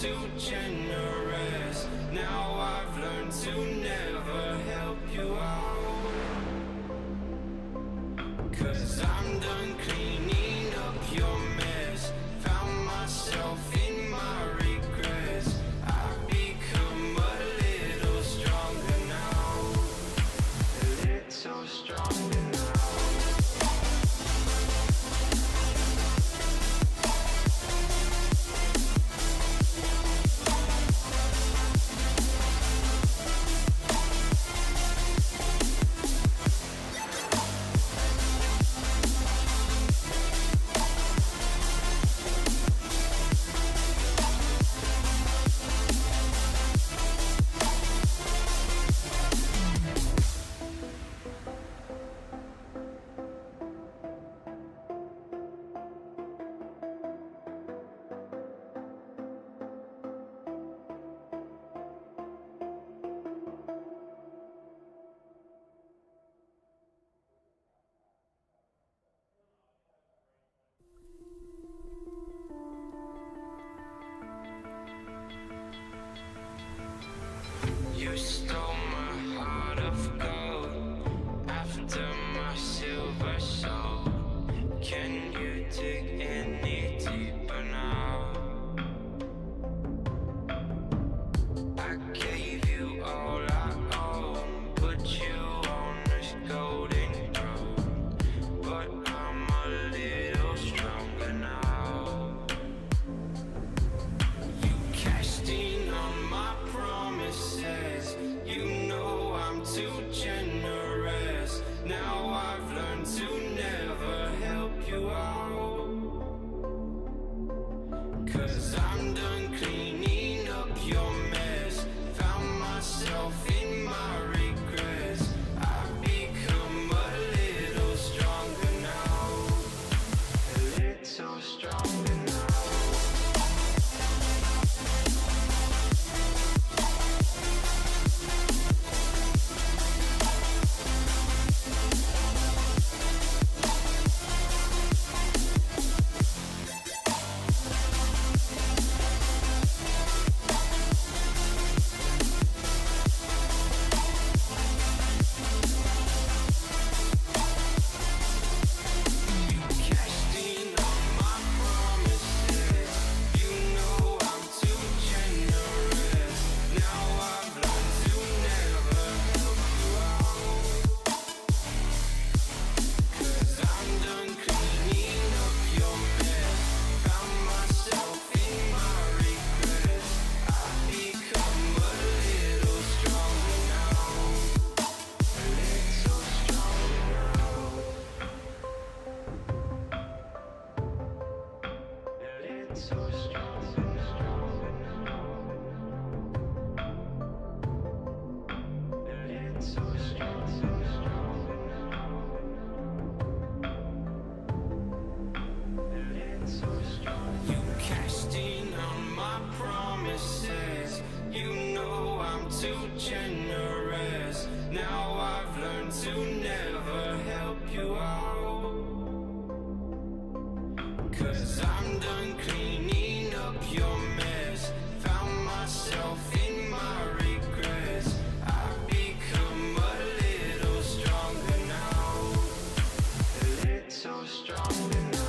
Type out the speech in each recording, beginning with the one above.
too generous. Now I've learned to never help you out. 'Cause I'm done cleaning up your mess. Found myself in my regrets. I've become a little stronger now. A little stronger now. You stole my heart of gold after my silver soul. Can you dig any deeper now? I gave you all I own, put you on this golden throne, but I'm a little stronger now. You cashed in on my promises. You know I'm too generous. Now I've learned to never help you out. 'Cause I'm done cleaning up your mess. Found myself in my regrets. I've become a little stronger now. A little stronger now. You cashed in on my promises. You know I'm too generous. Now I've learned to never help you out. 'Cause I'm done cleaning up your mess. Found myself in my regrets. I've become a little stronger now. A little stronger now.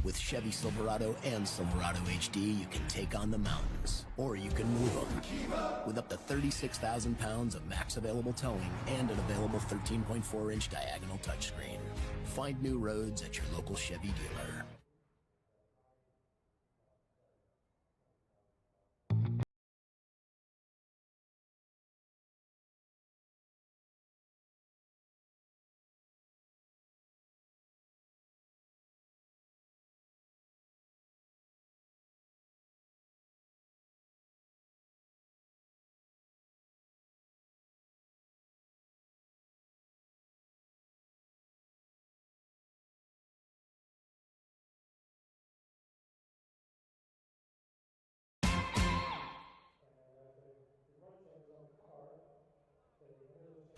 With Chevy Silverado and Silverado HD, you can take on the mountains, or you can move them. With up to 36,000 pounds of max available towing and an available 13.4-inch diagonal touchscreen. Find new roads at your local Chevy dealer.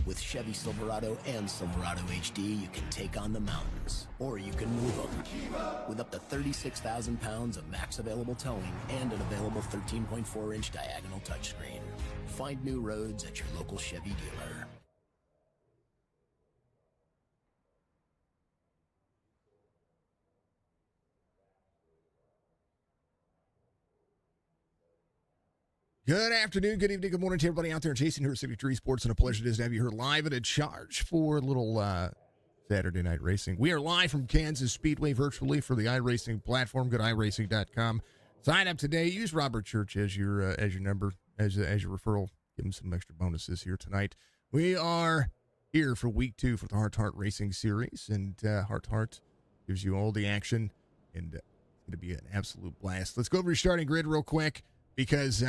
With Chevy Silverado and Silverado HD, you can take on the mountains, or you can move them. With up to 36,000 pounds of max available towing and an available 13.4-inch diagonal touchscreen. Find new roads at your local Chevy dealer. Good afternoon, good evening, good morning to everybody out there. Jason here at Hrt2Heart Sports, and a pleasure it is to have you here live and in charge for a little Saturday night racing. We are live from Kansas Speedway virtually for the iRacing platform. Go to iRacing.com. Sign up today. Use Robert Church as your number, as your referral. Give him some extra bonuses here tonight. We are here for week 2 for the Hrt2Heart Racing Series, and Hrt2Heart gives you all the action, and it's going to be an absolute blast. Let's go over your starting grid real quick because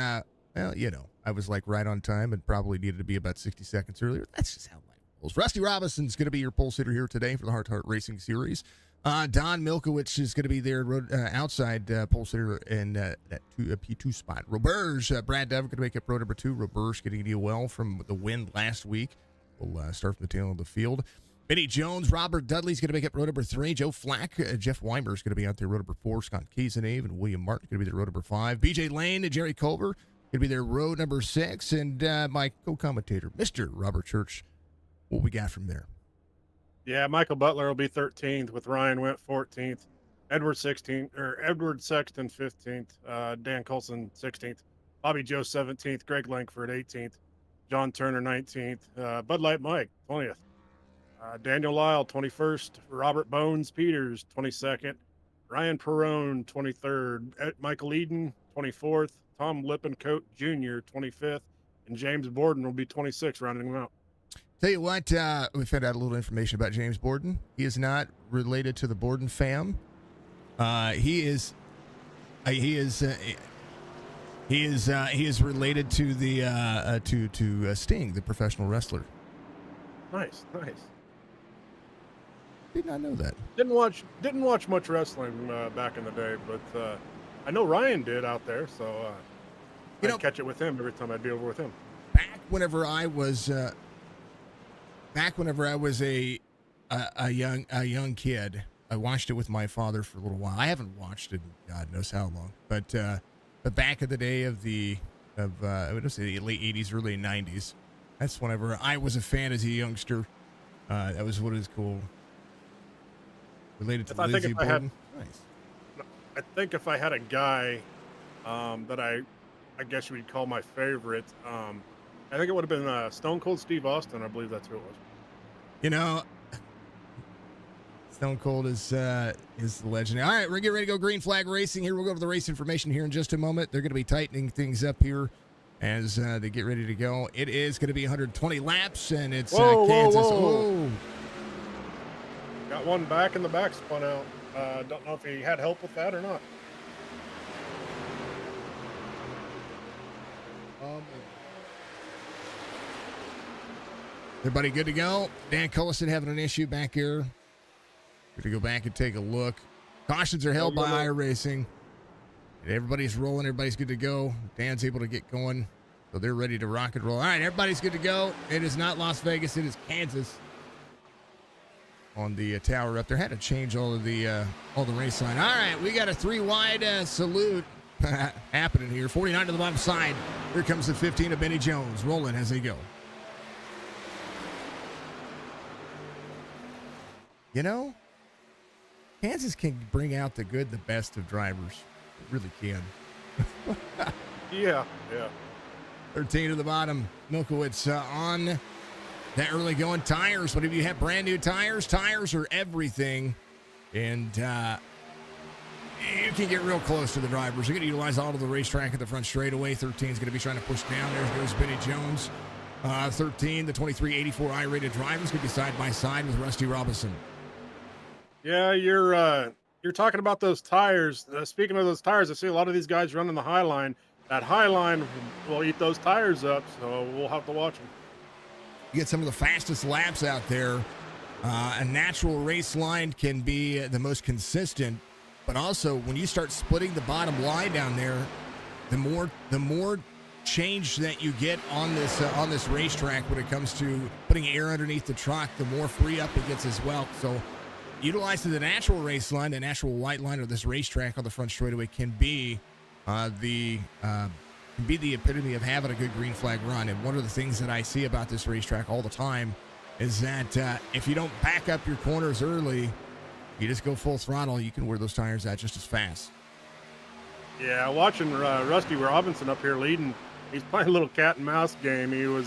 well, you know, I was like right on time and probably needed to be about 60 seconds earlier. That's just how life rolls. Rusty Robinson's going to be your pole sitter here today for the Hrt2Heart Racing Series. Don Milkowitz is going to be there outside pole sitter in that P2 spot. Roberge, Brad Dove going to make up row number 2. Roberge getting a deal well from the win last week. We'll start from the tail of the field. Benny Jones, Robert Dudley's going to make up row number 3. Joe Flack, Jeff Weimer's going to be out there row number 4. Scott Kiesenave and William Martin going to be there row number 5. BJ Lane and Jerry Culver going to be there row number 6. And my co-commentator, Mr. Robert Church, what we got from there? Yeah, Michael Butler will be 13th with Ryan Went 14th, Edward Sexton 15th, Dan Colson 16th, Bobby Joe 17th, Greg Lankford 18th, John Turner 19th, Bud Light Mike 20th. Daniel Lyle, 21st. Robert Bones Peters, 22nd. Ryan Perrone, 23rd. Michael Eden, 24th. Tom Lippencoat Jr., 25th. And James Borden will be 26th, rounding them out. Tell you what, we found out a little information about James Borden. He is not related to the Borden fam. He is related to the to Sting, the professional wrestler. Nice. Did not know that. Didn't watch much wrestling back in the day, but I know Ryan did out there, so I'd catch it with him every time I'd be over with him. Back whenever I was a young kid, I watched it with my father for a little while. I haven't watched it in God knows how long, but back in the day of I would say the late 80s, early 90s, that's whenever I was a fan as a youngster. That was what is cool. Related to Lizzie Borden. Nice. I think if I had a guy that I guess you would call my favorite, I think it would have been Stone Cold Steve Austin. I believe that's who it was. You know, Stone Cold is the legend. All right, we're getting ready to go green flag racing here. We'll go over the race information here in just a moment. They're going to be tightening things up here as they get ready to go. It is going to be 120 laps, and it's Kansas. Whoa. Got one back in the back spun out. Don't know if he had help with that or not. Everybody good to go? Dan Cullison having an issue back here. Good to go back and take a look. Cautions are held by iRacing. And everybody's rolling. Everybody's good to go. Dan's able to get going. So they're ready to rock and roll. All right, everybody's good to go. It is not Las Vegas. It is Kansas. On the tower up there. Had to change all the race line. All right, we got a 3-wide salute happening here. 49 to the bottom side. Here comes the 15 of Benny Jones. Rolling as they go. You know, Kansas can bring out the good, the best of drivers. It really can. Yeah. 13 to the bottom. Milkowitz on that early going. Tires. Whenever you have brand new tires, tires are everything. And you can get real close to the drivers. You're going to utilize all of the racetrack at the front straightaway. 13 is going to be trying to push down. There goes Benny Jones. 13, the 2384 I-rated driver is going to be side by side with Rusty Robinson. Yeah, you're talking about those tires. Speaking of those tires, I see a lot of these guys running the high line. That high line will eat those tires up, so we'll have to watch them. You get some of the fastest laps out there. A natural race line can be the most consistent, but also when you start splitting the bottom line down there, the more change that you get on this racetrack when it comes to putting air underneath the truck, the more free up it gets as well. So utilizing the natural race line, the natural white line of this racetrack on the front straightaway can be the epitome of having a good green flag run. And one of the things that I see about this racetrack all the time is that if you don't back up your corners early, you just go full throttle, you can wear those tires out just as fast. Yeah, watching Rusty Robinson up here leading, he's playing a little cat and mouse game. He was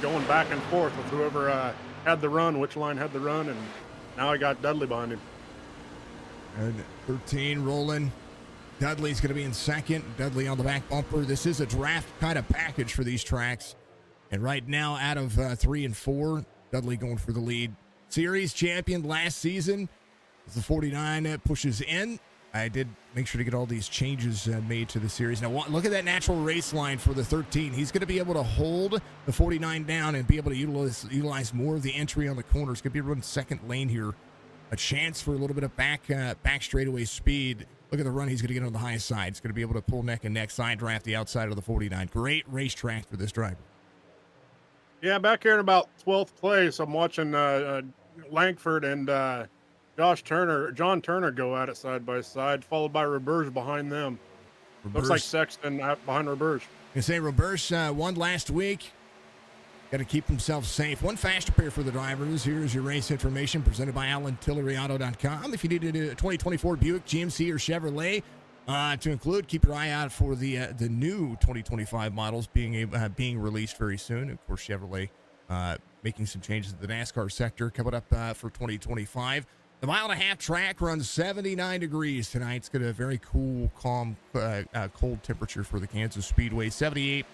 going back and forth with whoever had the run, which line had the run, and now I got Dudley behind him. And 13 rolling. Dudley's going to be in second. Dudley on the back bumper. This is a draft kind of package for these tracks. And right now, out of 3 and 4, Dudley going for the lead. Series champion last season. As the 49 pushes in. I did make sure to get all these changes made to the series. Now, look at that natural race line for the 13. He's going to be able to hold the 49 down and be able to utilize more of the entry on the corners. Going to be running second lane here. A chance for a little bit of back straightaway speed. Look at the run he's going to get on the high side. He's going to be able to pull neck and neck, side draft the outside of the 49. Great racetrack for this driver. Yeah, back here in about 12th place, I'm watching Langford and John Turner go at it side by side, followed by Roberge behind them. Looks like Sexton out behind Roberge. You say Roberge won last week. Got to keep himself safe. One fast repair for the drivers. Here's your race information presented by AlanTilleryAuto.com. If you need a 2024 Buick, GMC, or Chevrolet to include, keep your eye out for the new 2025 models being released very soon. Of course, Chevrolet making some changes to the NASCAR sector coming up for 2025. The 1.5 mile track runs 79 degrees tonight. It's got a very cool, calm, cold temperature for the Kansas Speedway. 78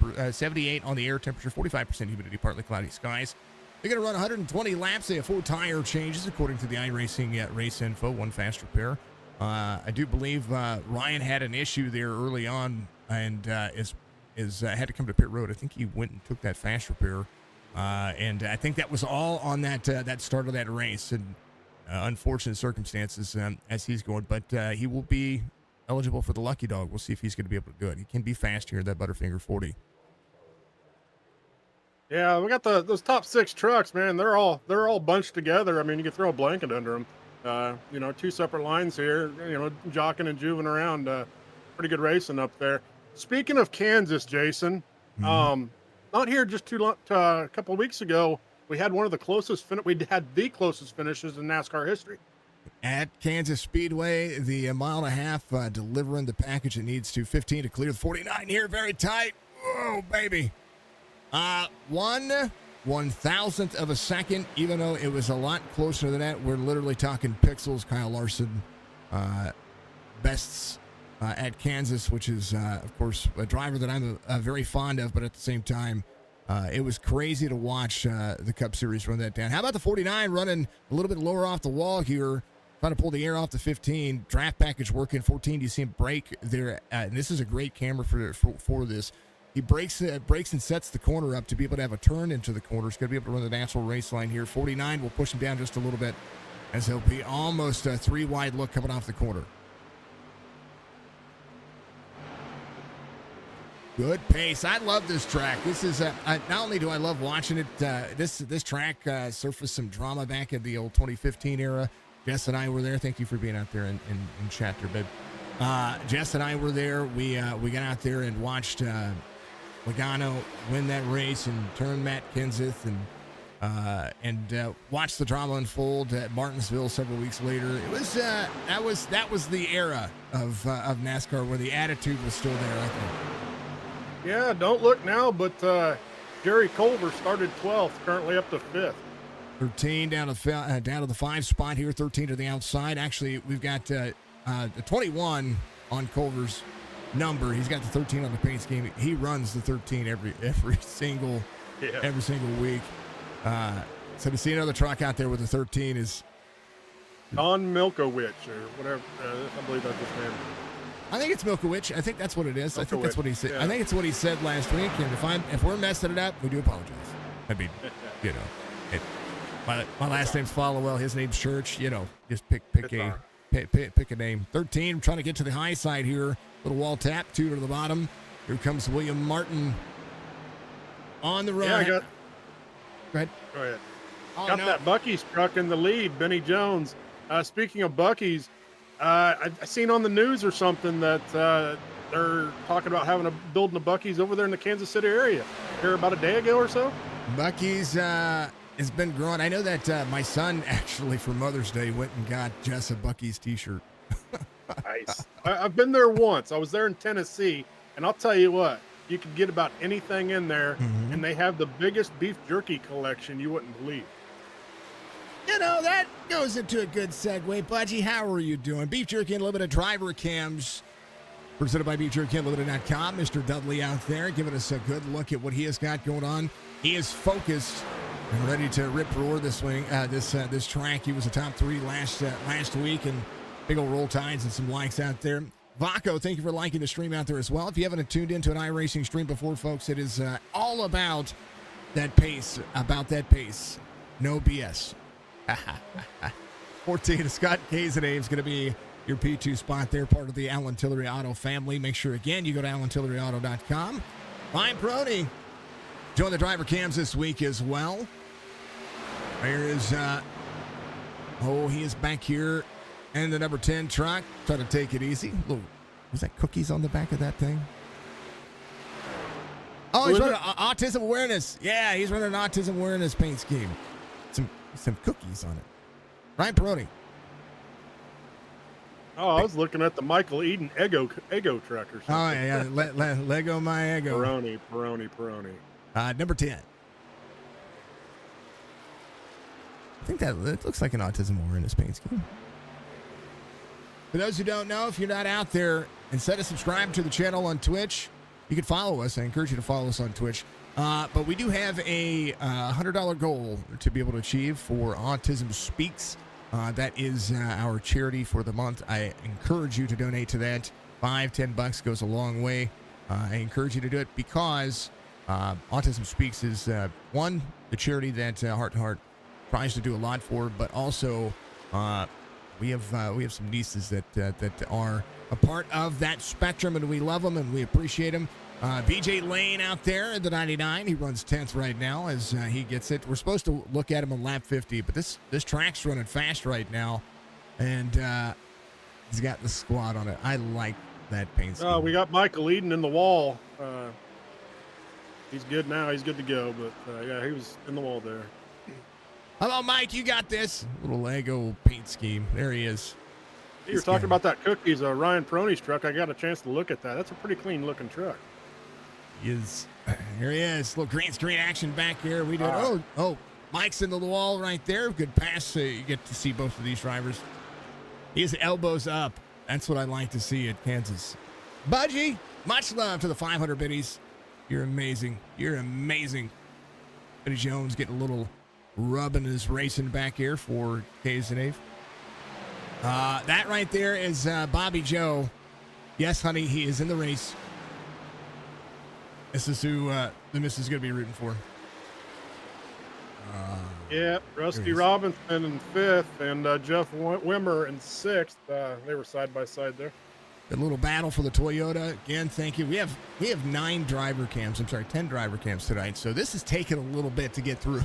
on the air temperature, 45% humidity, partly cloudy skies. They're going to run 120 laps. They have 4 tire changes, according to the iRacing race info, 1 fast repair. I do believe Ryan had an issue there early on and had to come to pit road. I think he went and took that fast repair. And I think that was all on that start of that race. And unfortunate circumstances as he's going, but he will be eligible for the Lucky Dog. We'll see if he's going to be able to do it. He can be fast here, that Butterfinger 40. Yeah, we got those top 6 trucks, man. They're all bunched together. I mean, you can throw a blanket under them. 2 separate lines here. Jocking and juving around. Pretty good racing up there. Speaking of Kansas, Jason, not here just a couple of weeks ago. We had the closest finishes in NASCAR history. At Kansas Speedway, the 1.5 mile delivering the package it needs to. 15 to clear the 49 here, very tight. Whoa, baby. 1/1000th of a second, even though it was a lot closer than that. We're literally talking pixels. Kyle Larson bests at Kansas, which is, of course, a driver that I'm very fond of, but at the same time, it was crazy to watch the Cup Series run that down. How about the 49 running a little bit lower off the wall here, trying to pull the air off the 15. Draft package working. 14, you see him break there. And this is a great camera for this. He breaks and sets the corner up to be able to have a turn into the corner. He's going to be able to run the natural race line here. 49 will push him down just a little bit, as he'll be almost a 3-wide look coming off the corner. Good pace. I love this track. This is not only do I love watching it. This track surfaced some drama back in the old 2015 era. Jess and I were there. Thank you for being out there in chat there, babe. Jess and I were there. We got out there and watched Logano win that race and turn Matt Kenseth, and and watched the drama unfold at Martinsville several weeks later. It was that was the era of NASCAR where the attitude was still there, I think. Yeah, don't look now, but Jerry Culver started 12th, currently up to 5th. 13 down to the 5 spot here, 13 to the outside. Actually, we've got the 21 on Culver's number. He's got the 13 on the paint scheme. He runs the 13 every single week. So to see another truck out there with the 13 is Don Milkowicz or whatever. I believe that's his name. I think it's Milkowicz. I think that's what it is. I think that's what he said. Yeah. I think it's what he said last week. And if we're messing it up, we do apologize. I mean, my last name's Followell. His name's Church. Just pick a name. 13. I'm trying to get to the high side here. Little wall tap. 2 to the bottom. Here comes William Martin on the run. Yeah, Go ahead. Go ahead. Oh, Got that Bucky's truck in the lead, Benny Jones. Speaking of Bucky's, I seen on the news or something that they're talking about building a Bucky's over there in the Kansas City area. Here about a day ago or so. Bucky's has been growing. I know that my son actually for Mother's Day went and got Jess a Bucky's t-shirt. Nice. I've been there once. I was there in Tennessee, and I'll tell you what, you can get about anything in there, and they have the biggest beef jerky collection you wouldn't believe. That goes into a good segue. Budgie, how are you doing? Beef Jerky Unlimited driver cams presented by BeefJerkyUnlimited.com. Mr. Dudley out there giving us a good look at what he has got going on. He is focused and ready to rip roar this track. He was a top 3 last week, and big old roll tides and some likes out there. Vaco, thank you for liking the stream out there as well. If you haven't tuned into an iRacing stream before, folks, it is all about that pace. No BS. 14, Scott Kazanev is going to be your P2 spot there, part of the Allen Tillery Auto family. Make sure, again, you go to allentilleryauto.com. Ryan Peroni join the driver cams this week as well. There is, he is back here in the number 10 truck. Try to take it easy. Was that cookies on the back of that thing? Oh, he's running autism awareness. Yeah, he's running an autism awareness paint scheme. Some cookies on it. Ryan Peroni. Oh, I was looking at the Michael Eden Ego truck or something. Oh, yeah. Lego my ego. Peroni. Number 10. I think that looks like an autism awareness paint scheme. For those who don't know, if you're not out there, instead of subscribing to the channel on Twitch, you can follow us. I encourage you to follow us on Twitch. But we do have a $100 goal to be able to achieve for Autism Speaks. That is our charity for the month. I encourage you to donate to that. $5-10 goes a long way. I encourage you to do it because Autism Speaks is one, the charity that Hrt2Heart tries to do a lot for, but also we have some nieces that are a part of that spectrum, and we love them and we appreciate them. BJ Lane out there at the 99. He runs 10th right now as he gets it. We're supposed to look at him on lap 50, but this track's running fast right now, and he's got the squad on it. I like that paint scheme. We got Michael Eden in the wall. He's good now. He's good to go, but yeah, he was in the wall there. Hello, Mike. You got this. Little Lego paint scheme. There he is. You were talking about that cookies, Ryan Peroni's truck. I got a chance to look at that. That's a pretty clean looking truck. Here he is. Little green screen action back here. We did. Mike's into the wall right there. Good pass. You get to see both of these drivers. His elbows up. That's what I like to see at Kansas. Budgie, much love to the 500 biddies. You're amazing. Benny Jones getting a little rub in his racing back here for Kazanev. That right there is Bobby Joe. Yes, honey, he is in the race. This is who the missus is going to be rooting for. Yeah, Rusty Robinson in 5th and Jeff Wimmer in 6th. They were side by side there. A little battle for the Toyota. Again, thank you. We have 10 driver cams tonight. So this is taking a little bit to get through.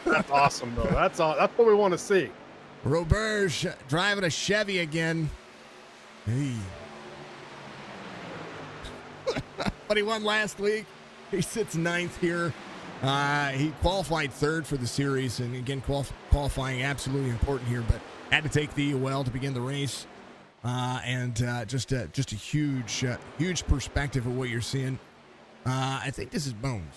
That's awesome, though. That's what we want to see. Roberge driving a Chevy again. Hey. But he won last week. He sits 9th here. He qualified third for the series, and again, qualifying absolutely important here, but had to take the EOL to begin the race. Just a huge perspective of what you're seeing. I think this is Bones.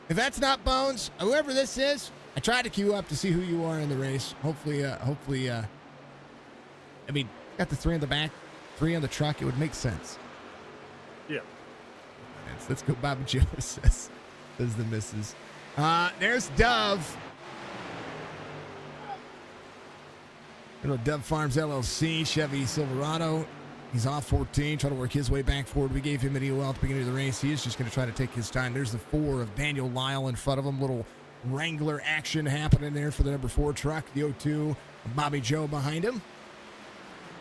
If that's not Bones, whoever this is, I tried to queue up to see who you are in the race. Hopefully, I mean, got the 3 in the back, 3 on the truck. It would make sense. Yeah. Let's go, Bobby Joe says the missus. There's Dove. Dove Farms LLC, Chevy Silverado. He's off 14, trying to work his way back forward. We gave him an EOL at the beginning of the race. He is just going to try to take his time. There's the 4 of Daniel Lyle in front of him. Little Wrangler action happening there for the number 4 truck. The 02, Bobby Joe behind him.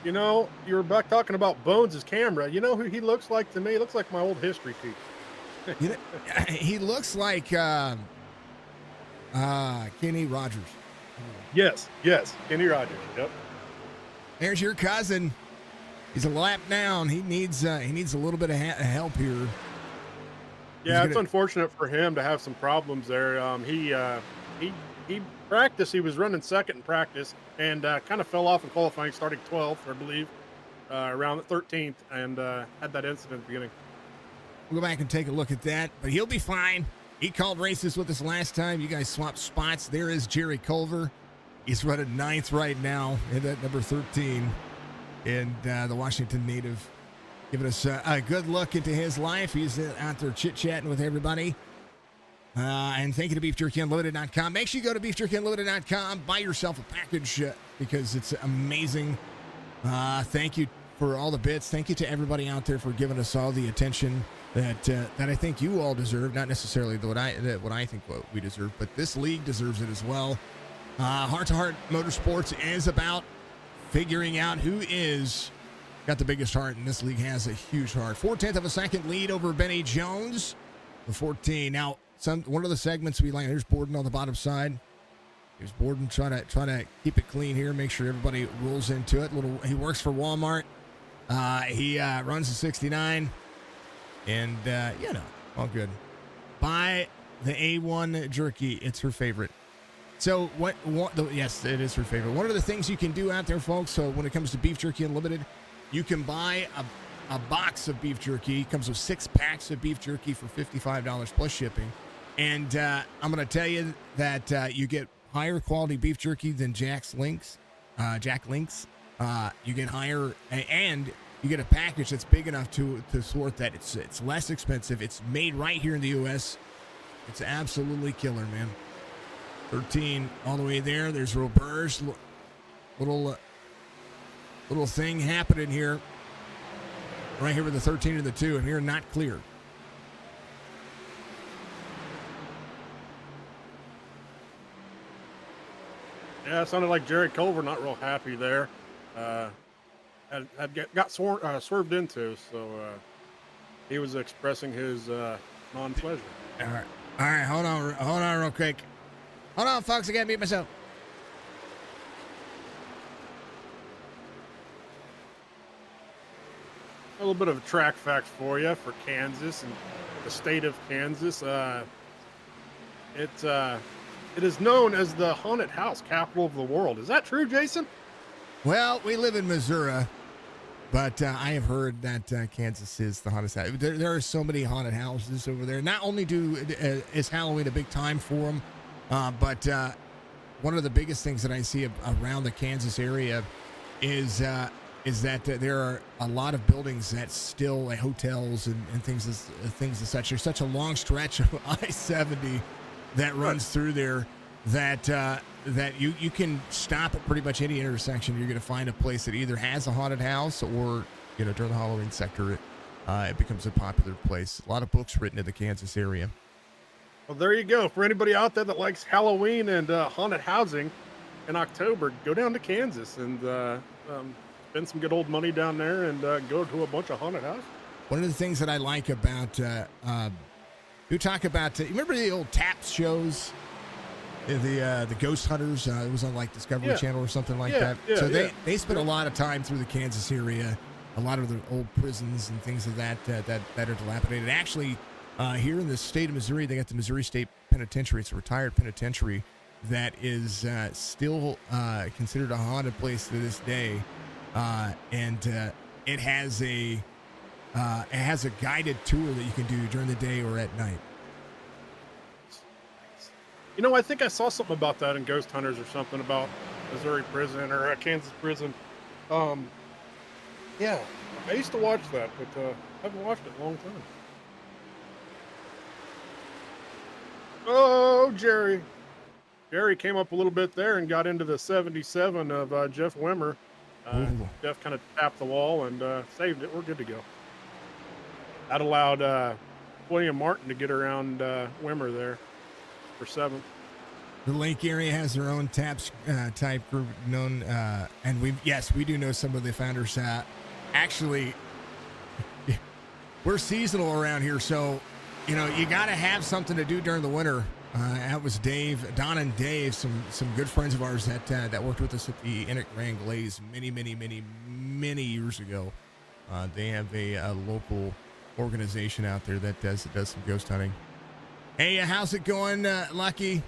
You know, you were back talking about Bones' camera. You know who he looks like to me? He looks like my old history teacher. He looks like Kenny Rogers. Yes, Kenny Rogers. Yep. There's your cousin. He's a lap down. He needs a little bit of help here. Yeah, it's unfortunate for him to have some problems there. He practiced. He was running second in practice and kind of fell off in qualifying, starting 12th, I believe, around the 13th, and had that incident at the beginning. We'll go back and take a look at that, but he'll be fine. He called races with us last time. You guys swapped spots. There is Jerry Culver. He's running 9th right now in that number 13. And the Washington native giving us a good look into his life. He's out there chit-chatting with everybody. And thank you to BeefJerkyUnlimited.com. Make sure you go to BeefJerkyUnlimited.com. Buy yourself a package because it's amazing. Thank you for all the bits. Thank you to everybody out there for giving us all the attention that I think you all deserve. Not necessarily what I think what we deserve, but this league deserves it as well. Hrt2Heart Motorsports is about figuring out who is got the biggest heart, and this league has a huge heart. 4/10 of a second lead over Benny Jones. The 14. Now, one of the segments we like. There's Borden on the bottom side. Here's Borden trying to keep it clean here, make sure everybody rolls into it. He works for Walmart. He runs a 69, and all good. Buy the A1 jerky. It's her favorite. So yes, it is her favorite. One of the things you can do out there, folks, so when it comes to Beef Jerky Unlimited, you can buy a box of beef jerky. It comes with 6 packs of beef jerky for $55 plus shipping. And I'm going to tell you that you get higher quality beef jerky than Jack Link's. You get higher, and you get a package that's big enough to sort that it's less expensive. It's made right here in the U.S. It's absolutely killer, man. 13 all the way there. There's Robert's little thing happening here. Right here with the 13 and the 2, and here not clear. Yeah, it sounded like Jerry Culver not real happy there. Got swerved into, so he was expressing his non-pleasure. All right, hold on real quick. Hold on, folks, I gotta mute myself. A little bit of a track fact for you for Kansas and the state of Kansas. It is known as the haunted house capital of the world. Is that true, Jason? Well, we live in Missouri, but I have heard that Kansas is the haunted house. There are so many haunted houses over there. Not only is Halloween a big time for them, but one of the biggest things that I see around the Kansas area is that there are a lot of buildings that still, like hotels and things as such. There's such a long stretch of I-70 that runs through there that you can stop at pretty much any intersection. You're going to find a place that either has a haunted house or, during the Halloween sector, it becomes a popular place. A lot of books written in the Kansas area. Well, there you go. For anybody out there that likes Halloween and haunted housing in October, go down to Kansas and spend some good old money down there and go to a bunch of haunted houses. One of the things that I like about, you talk about, you remember the old TAPS shows? The Ghost Hunters, it was on like Discovery Channel or something like that. So they spent a lot of time through the Kansas area, a lot of the old prisons and things of that are dilapidated. Actually, Here in the state of Missouri, they got the Missouri State Penitentiary. It's a retired penitentiary that is still considered a haunted place to this day, and it has a guided tour that you can do during the day or at night. You know, I think I saw something about that in Ghost Hunters or something about Missouri prison or Kansas prison. Yeah, I used to watch that, but I haven't watched it in a long time. Oh, Jerry. Jerry came up a little bit there and got into the 77 of Jeff Wimmer. Jeff kind of tapped the wall and saved it. We're good to go. That allowed William Martin to get around Wimmer there for 7th. The Lake area has their own taps type group known, and we do know some of the founders. Actually, we're seasonal around here, so you know you got to have something to do during the winter. That was Don and Dave, some good friends of ours that worked with us at the Enoch Grand Glaze many years ago. They have a local organization out there that does some ghost hunting. Hey, how's it going, Lucky?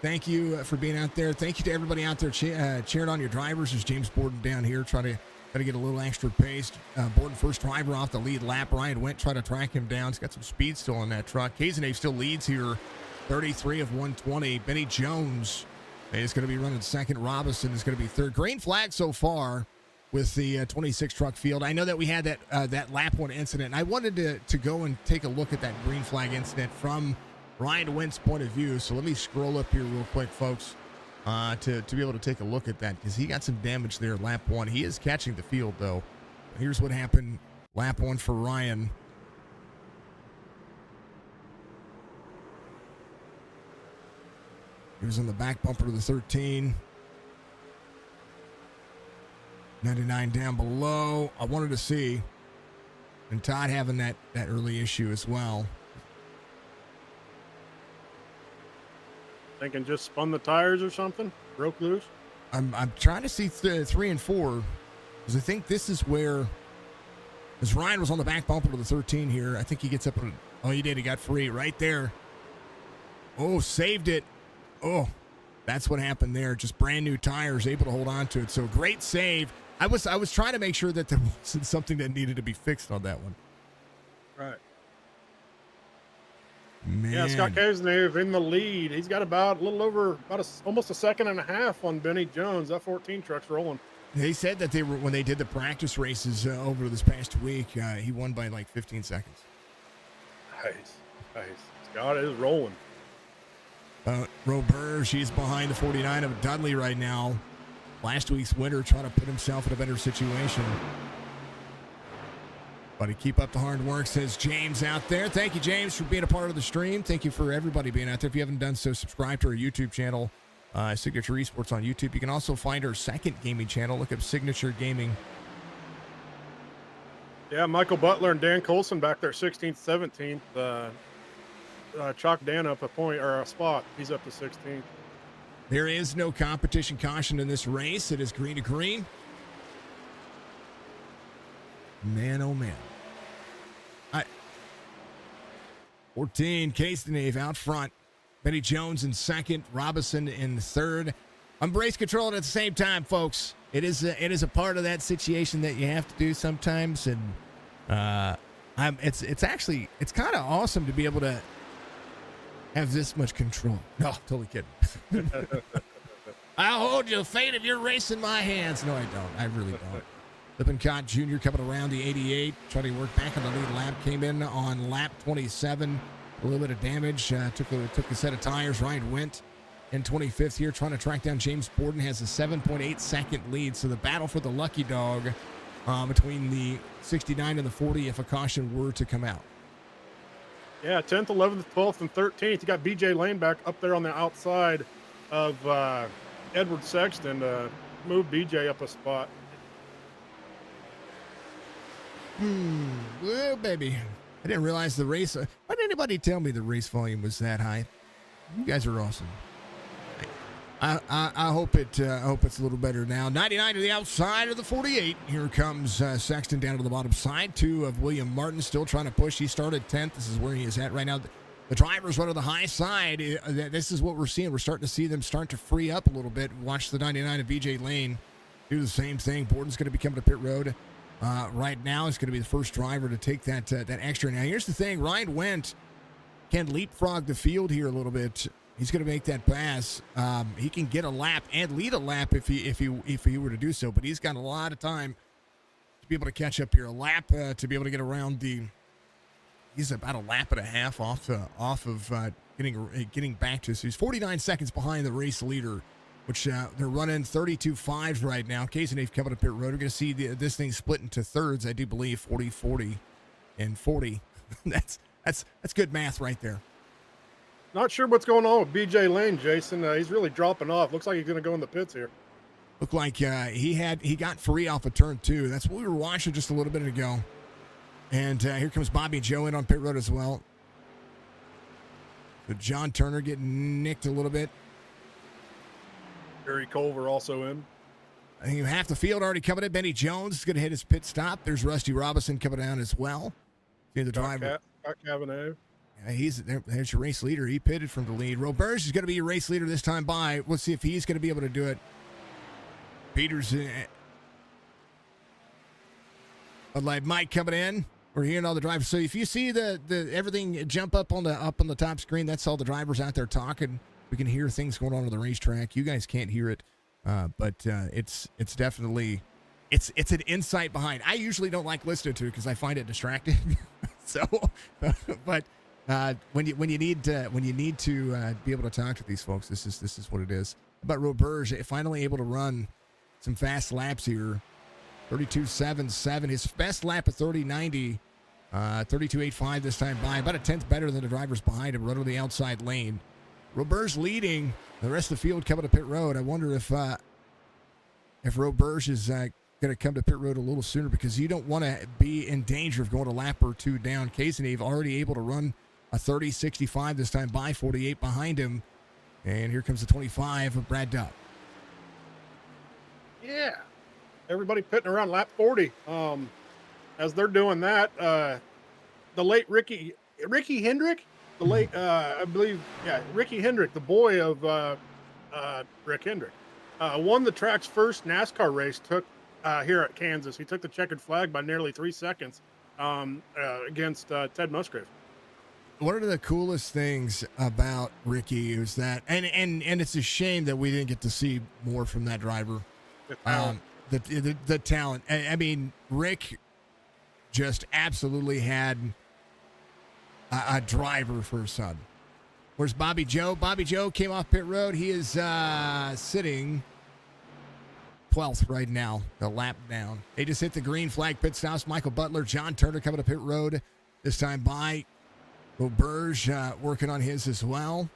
Thank you for being out there. Thank you to everybody out there cheering on your drivers. There's James Borden down here trying to get a little extra pace. Borden, first driver off the lead lap. Ryan Went try to track him down. He's got some speed still on that truck. Kazenave still leads here, 33 of 120. Benny Jones is going to be running second. Robinson is going to be third. Green flag so far with the 26 truck field. I know that we had that lap one incident, and I wanted to go and take a look at that green flag incident from Ryan Went's point of view. So let me scroll up here real quick, folks, to be able to take a look at that, because he got some damage there lap one. He is catching the field, though. Here's what happened lap one for Ryan. He was on the back bumper of the 13. 99 down below. I wanted to see. And Todd having that early issue as well. Thinking just spun the tires or something? Broke loose? I'm trying to see 3 and 4, because I think this is where, as Ryan was on the back bumper of the 13 here, I think he gets up. Oh, he did. He got free right there. Oh, saved it. Oh, that's what happened there. Just brand new tires, able to hold on to it. So great save. I was trying to make sure that there wasn't something that needed to be fixed on that one. Right. Man. Yeah, Scott Kazenave in the lead. He's got about a little over almost a second and a half on Benny Jones. That 14 truck's rolling. They said that when they did the practice races over this past week, he won by like 15 seconds. Nice. Scott is rolling. Robert, she's behind the 49 of Dudley right now. Last week's winner trying to put himself in a better situation. Buddy, keep up the hard work, says James out there. Thank you, James, for being a part of the stream. Thank you for everybody being out there. If you haven't done so, subscribe to our YouTube channel, Signature Esports on YouTube. You can also find our second gaming channel. Look up Signature Gaming. Yeah, Michael Butler and Dan Colson back there, 16th, 17th. Chalk Dan up a point or a spot. He's up to 16th. There is no competition caution in this race. It is green to green. Man, oh man. 14, Kastenave out front. Benny Jones in second. Robinson in third. I'm brace controlling at the same time, folks. It is a part of that situation that you have to do sometimes, and it's kind of awesome to be able to have this much control. No, totally kidding. I'll hold you, fate of your race in my hands. No, I don't. I really don't. Lippincott Jr. coming around the 88, trying to work back on the lead lap. Came in on lap 27. A little bit of damage. Took a set of tires. Ryan Went in 25th here, trying to track down James Borden. Has a 7.8 second lead. So the battle for the lucky dog between the 69 and the 40 if a caution were to come out. Yeah, 10th, 11th, 12th, and 13th. You got BJ Lane back up there on the outside of Edward Sexton to move BJ up a spot. Well, baby, I didn't realize the race. Why didn't anybody tell me the race volume was that high? You guys are awesome. I hope it's a little better now. 99 to the outside of the 48. Here comes Sexton down to the bottom side. 2 of William Martin still trying to push. He started 10th. This is where he is at right now. The drivers run to the high side. This is what we're seeing. We're starting to see them start to free up a little bit. Watch the 99 of BJ Lane do the same thing. Borden's going to be coming to pit road right now. He's going to be the first driver to take that extra. Now, here's the thing. Ryan Wendt can leapfrog the field here a little bit. He's going to make that pass. He can get a lap and lead a lap if he were to do so. But he's got a lot of time to be able to catch up here. A lap to be able to get around the. He's about a lap and a half off of getting back to. So he's 49 seconds behind the race leader, which they're running 32.5s right now. Kazanave coming to pit road. We're going to see this thing split into thirds. I do believe 40, 40, and 40. that's good math right there. Not sure what's going on with BJ Lane, Jason. He's really dropping off. Looks like he's going to go in the pits here. Looked like he got free off of turn 2. That's what we were watching just a little bit ago. And here comes Bobby Joe in on pit road as well. So John Turner getting nicked a little bit. Barry Culver also in. I think half the field already coming in. Benny Jones is going to hit his pit stop. There's Rusty Robinson coming down as well. See the driver. Scott Cavanaugh. Yeah, there's your race leader. He pitted from the lead. Roberge is going to be your race leader this time by. Let's see if he's going to be able to do it. Peters. Like Mike coming in. We're hearing all the drivers. So if you see the everything jump up on the top screen, that's all the drivers out there talking. We can hear things going on the racetrack. You guys can't hear it, but it's definitely it's an insight behind. I usually don't like listening to it because I find it distracting. So, but when you need to be able to talk to these folks, this is what it is. But Roberge finally able to run some fast laps here. 32.77. His best lap at 30.90. 32.85 this time by. About a tenth better than the drivers behind him. Run on the outside lane. Roberge leading. The rest of the field coming to pit road. I wonder if Roberge is going to come to pit road a little sooner because you don't want to be in danger of going a lap or two down. Kazanave already able to run a 30.65 this time by. 48 behind him. And here comes the 25 of Brad Dubb. Yeah. Everybody pitting around lap 40. As they're doing that, the late Ricky Hendrick, the late, I believe, Ricky Hendrick, the boy of Rick Hendrick, won the track's first NASCAR race. Here at Kansas, he took the checkered flag by nearly 3 seconds against Ted Musgrave. One of the coolest things about Ricky is that, and it's a shame that we didn't get to see more from that driver. The talent. I mean, Rick just absolutely had a driver for his son. Where's Bobby Joe? Bobby Joe came off pit road. He is sitting 12th right now, a lap down. They just hit the green flag pit stops. Michael Butler, John Turner coming to pit road this time by. Roberge working on his as well.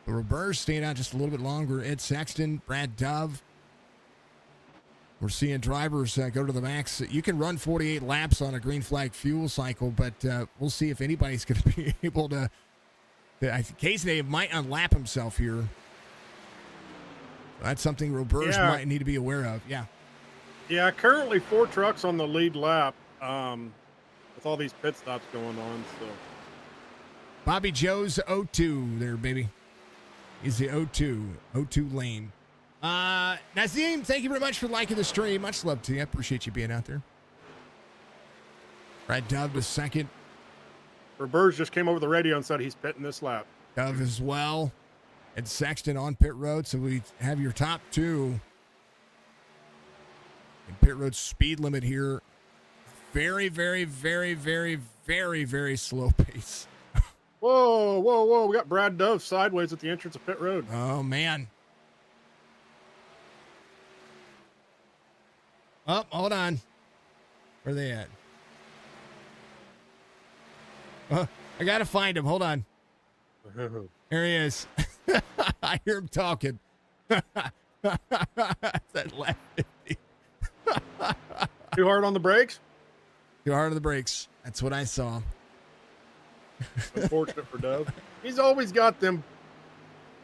Roberge staying out just a little bit longer. Ed Sexton, Brad Dove. We're seeing drivers go to the max. You can run 48 laps on a green flag fuel cycle, but we'll see if anybody's going to be able to. I think Kazanave might unlap himself here. That's something Roberge might need to be aware of. Yeah. Yeah, currently 4 trucks on the lead lap with all these pit stops going on. So Bobby Joe's 02 there, baby. He's the 02 lane. Nazim, thank you very much for liking the stream. Much love to you. I appreciate you being out there. Brad Dove was second. Roberge just came over the radio and said he's pitting this lap. Dove as well. And Sexton on pit road. So we have your top 2. And pit road speed limit here. Very, very, very, very, very, very slow pace. Whoa. We got Brad Dove sideways at the entrance of pit road. Oh, man. Oh, hold on. Where are they at? I got to find him. Hold on. There he is. I hear him talking. That left 50. Too hard on the brakes? Too hard on the brakes. That's what I saw. Unfortunate for Dove. He's always got them.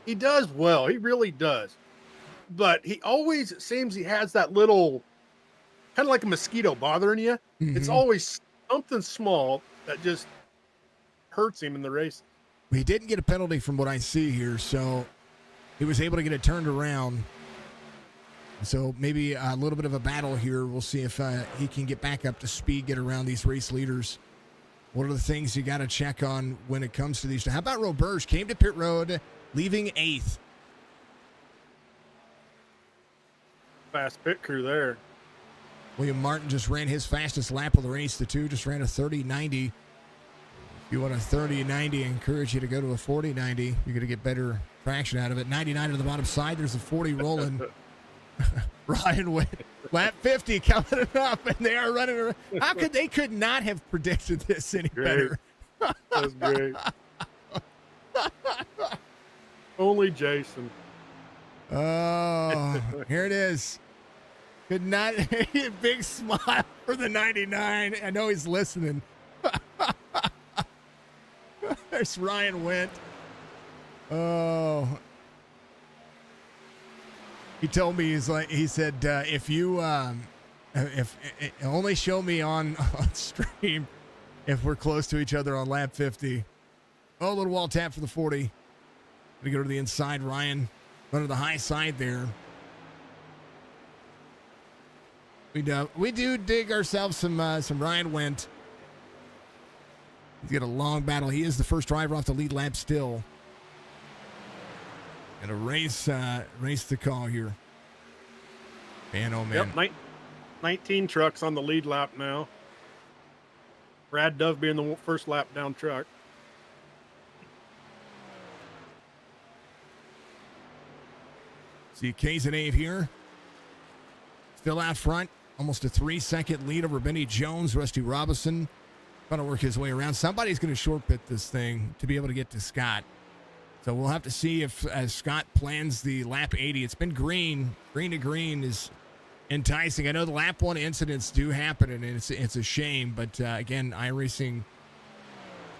He does well. He really does. but he always seems he has that little, kind of like a mosquito bothering you. It's Mhm. always something small that just hurts him in the race. He didn't get a penalty from what I see here, so he was able to get it turned around. So maybe a little bit of a battle here. We'll see if he can get back up to speed, get around these race leaders. What are the things you got to check on when it comes to these? How about Roberge? Came to pit road, leaving 8th. Fast pit crew there. William Martin just ran his fastest lap of the race. The two just ran a 30.90. If you want a 30.90, I encourage you to go to a 40.90. You're going to get better traction out of it. 99 to the bottom side. There's a 40 rolling. Ryan went lap 50 coming up, and they are running around. How could they could not have predicted this any better? That's great. Only Jason. Oh, here it is. Could not big smile for the 99. I know he's listening. There's Ryan Went. Oh. He told me, he said, if you if only show me on stream if we're close to each other on lap 50. Oh, a little wall tap for the 40. Gonna go to the inside. Ryan running the high side there. We do dig ourselves some Ryan Went. He's got a long battle. He is the first driver off the lead lap still. And a race to call here. Man, oh man. Yep, 19 trucks on the lead lap now. Brad Dove being the first lap down truck. See K's and 8 here. Still out front. Almost a 3-second lead over Benny Jones. Rusty Robinson trying to work his way around. Somebody's going to short pit this thing to be able to get to Scott. So we'll have to see if Scott plans the lap 80. It's been green. Green to green is enticing. I know the lap 1 incidents do happen, and it's a shame. But, again, iRacing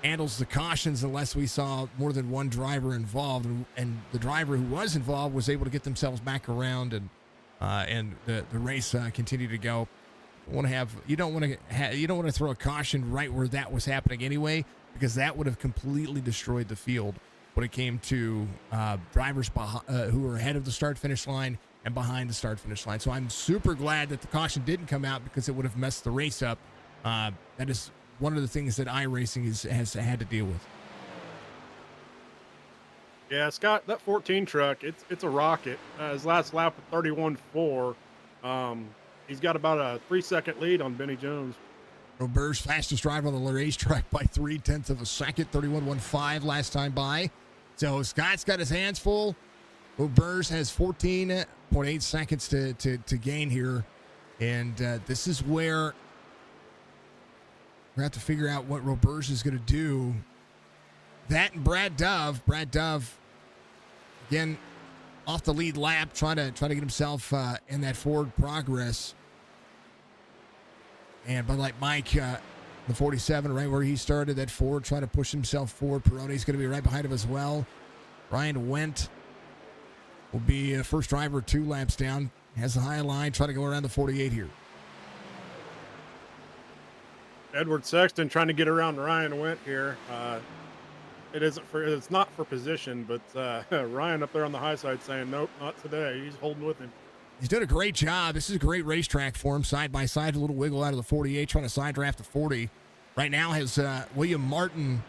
handles the cautions unless we saw more than one driver involved. And the driver who was involved was able to get themselves back around, and the race continued to go. You don't want to throw a caution right where that was happening anyway, because that would have completely destroyed the field when it came to drivers who were ahead of the start-finish line and behind the start-finish line. So I'm super glad that the caution didn't come out, because it would have messed the race up. That is one of the things that iRacing has had to deal with. Yeah, Scott, that 14 truck, it's a rocket. His last lap of 31.4. He's got about a 3-second lead on Benny Jones. Roberge, fastest driver on the racetrack by 0.3 of a second, 31.15 last time by. So Scott's got his hands full. Roberge has 14.8 seconds to gain here. And this is where we have to figure out what Roberge is going to do. That and Brad Dove. Brad Dove, again, off the lead lap, trying to get himself in that forward progress. And Bud Light Mike, the 47, right where he started, that forward, trying to push himself forward. Perone's going to be right behind him as well. Ryan Went will be first driver 2 laps down. Has the high line, trying to go around the 48 here. Edward Sexton trying to get around Ryan Went here. It's not for position, but Ryan up there on the high side saying, nope, not today. He's holding with him. He's done a great job. This is a great racetrack for him. Side by side, a little wiggle out of the 48, trying to side draft the 40. Right now has William Martin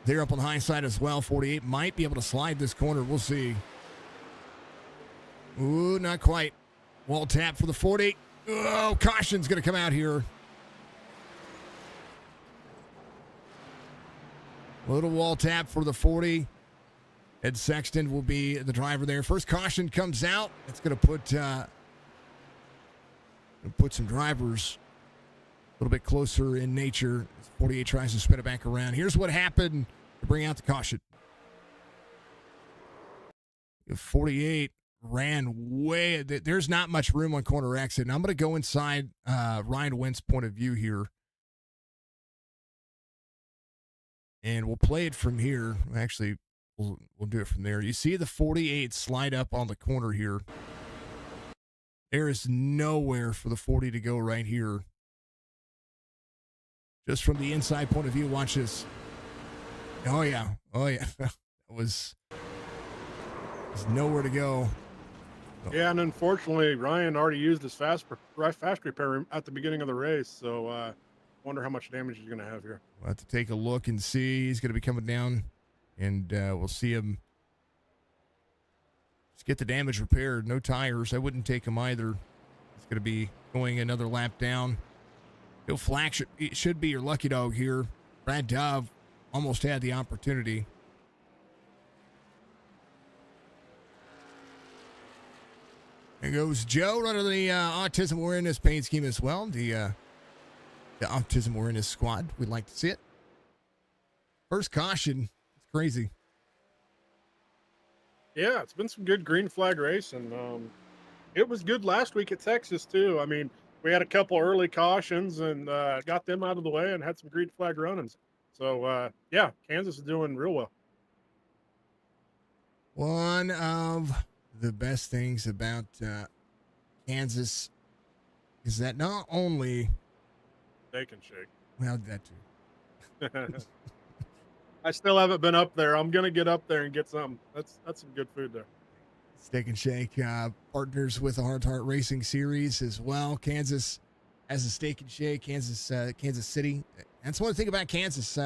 there up on the high side as well. 48 might be able to slide this corner. We'll see. Ooh, not quite. Wall tap for the 40. Oh, caution's going to come out here. Little wall tap for the 40. Ed Sexton will be the driver there. First caution comes out. It's going to put some drivers a little bit closer in nature. 48 tries to spin it back around. Here's what happened to bring out the caution. 48 ran way. There's not much room on corner exit. And I'm going to go inside Ryan Went's point of view here. And we'll play it from here. Actually, we'll do it from there. You see the 48 slide up on the corner here. There is nowhere for the 40 to go right here. Just from the inside point of view, watch this. Oh yeah. There's nowhere to go. Yeah, and unfortunately, Ryan already used his fast repair at the beginning of the race, so wonder how much damage he's going to have here. We'll have to take a look and see. He's going to be coming down, and we'll see him. Let's get the damage repaired. No tires. I wouldn't take him either. He's going to be going another lap down. Joe Flack should be your lucky dog here. Brad Dove almost had the opportunity. There goes Joe, running the autism awareness paint scheme as well. The autism awareness squad. We'd like to see it. First caution. It's crazy. Yeah, it's been some good green flag racing. It was good last week at Texas too. I mean, we had a couple early cautions and got them out of the way and had some green flag runnings. So yeah, Kansas is doing real well. One of the best things about Kansas is that not only Steak and Shake. well, that too. I still haven't been up there. I'm gonna get up there and get something. That's some good food there. Steak and Shake partners with the Hrt2Heart Racing Series as well. Kansas has a Steak and Shake. Kansas City. That's one thing about Kansas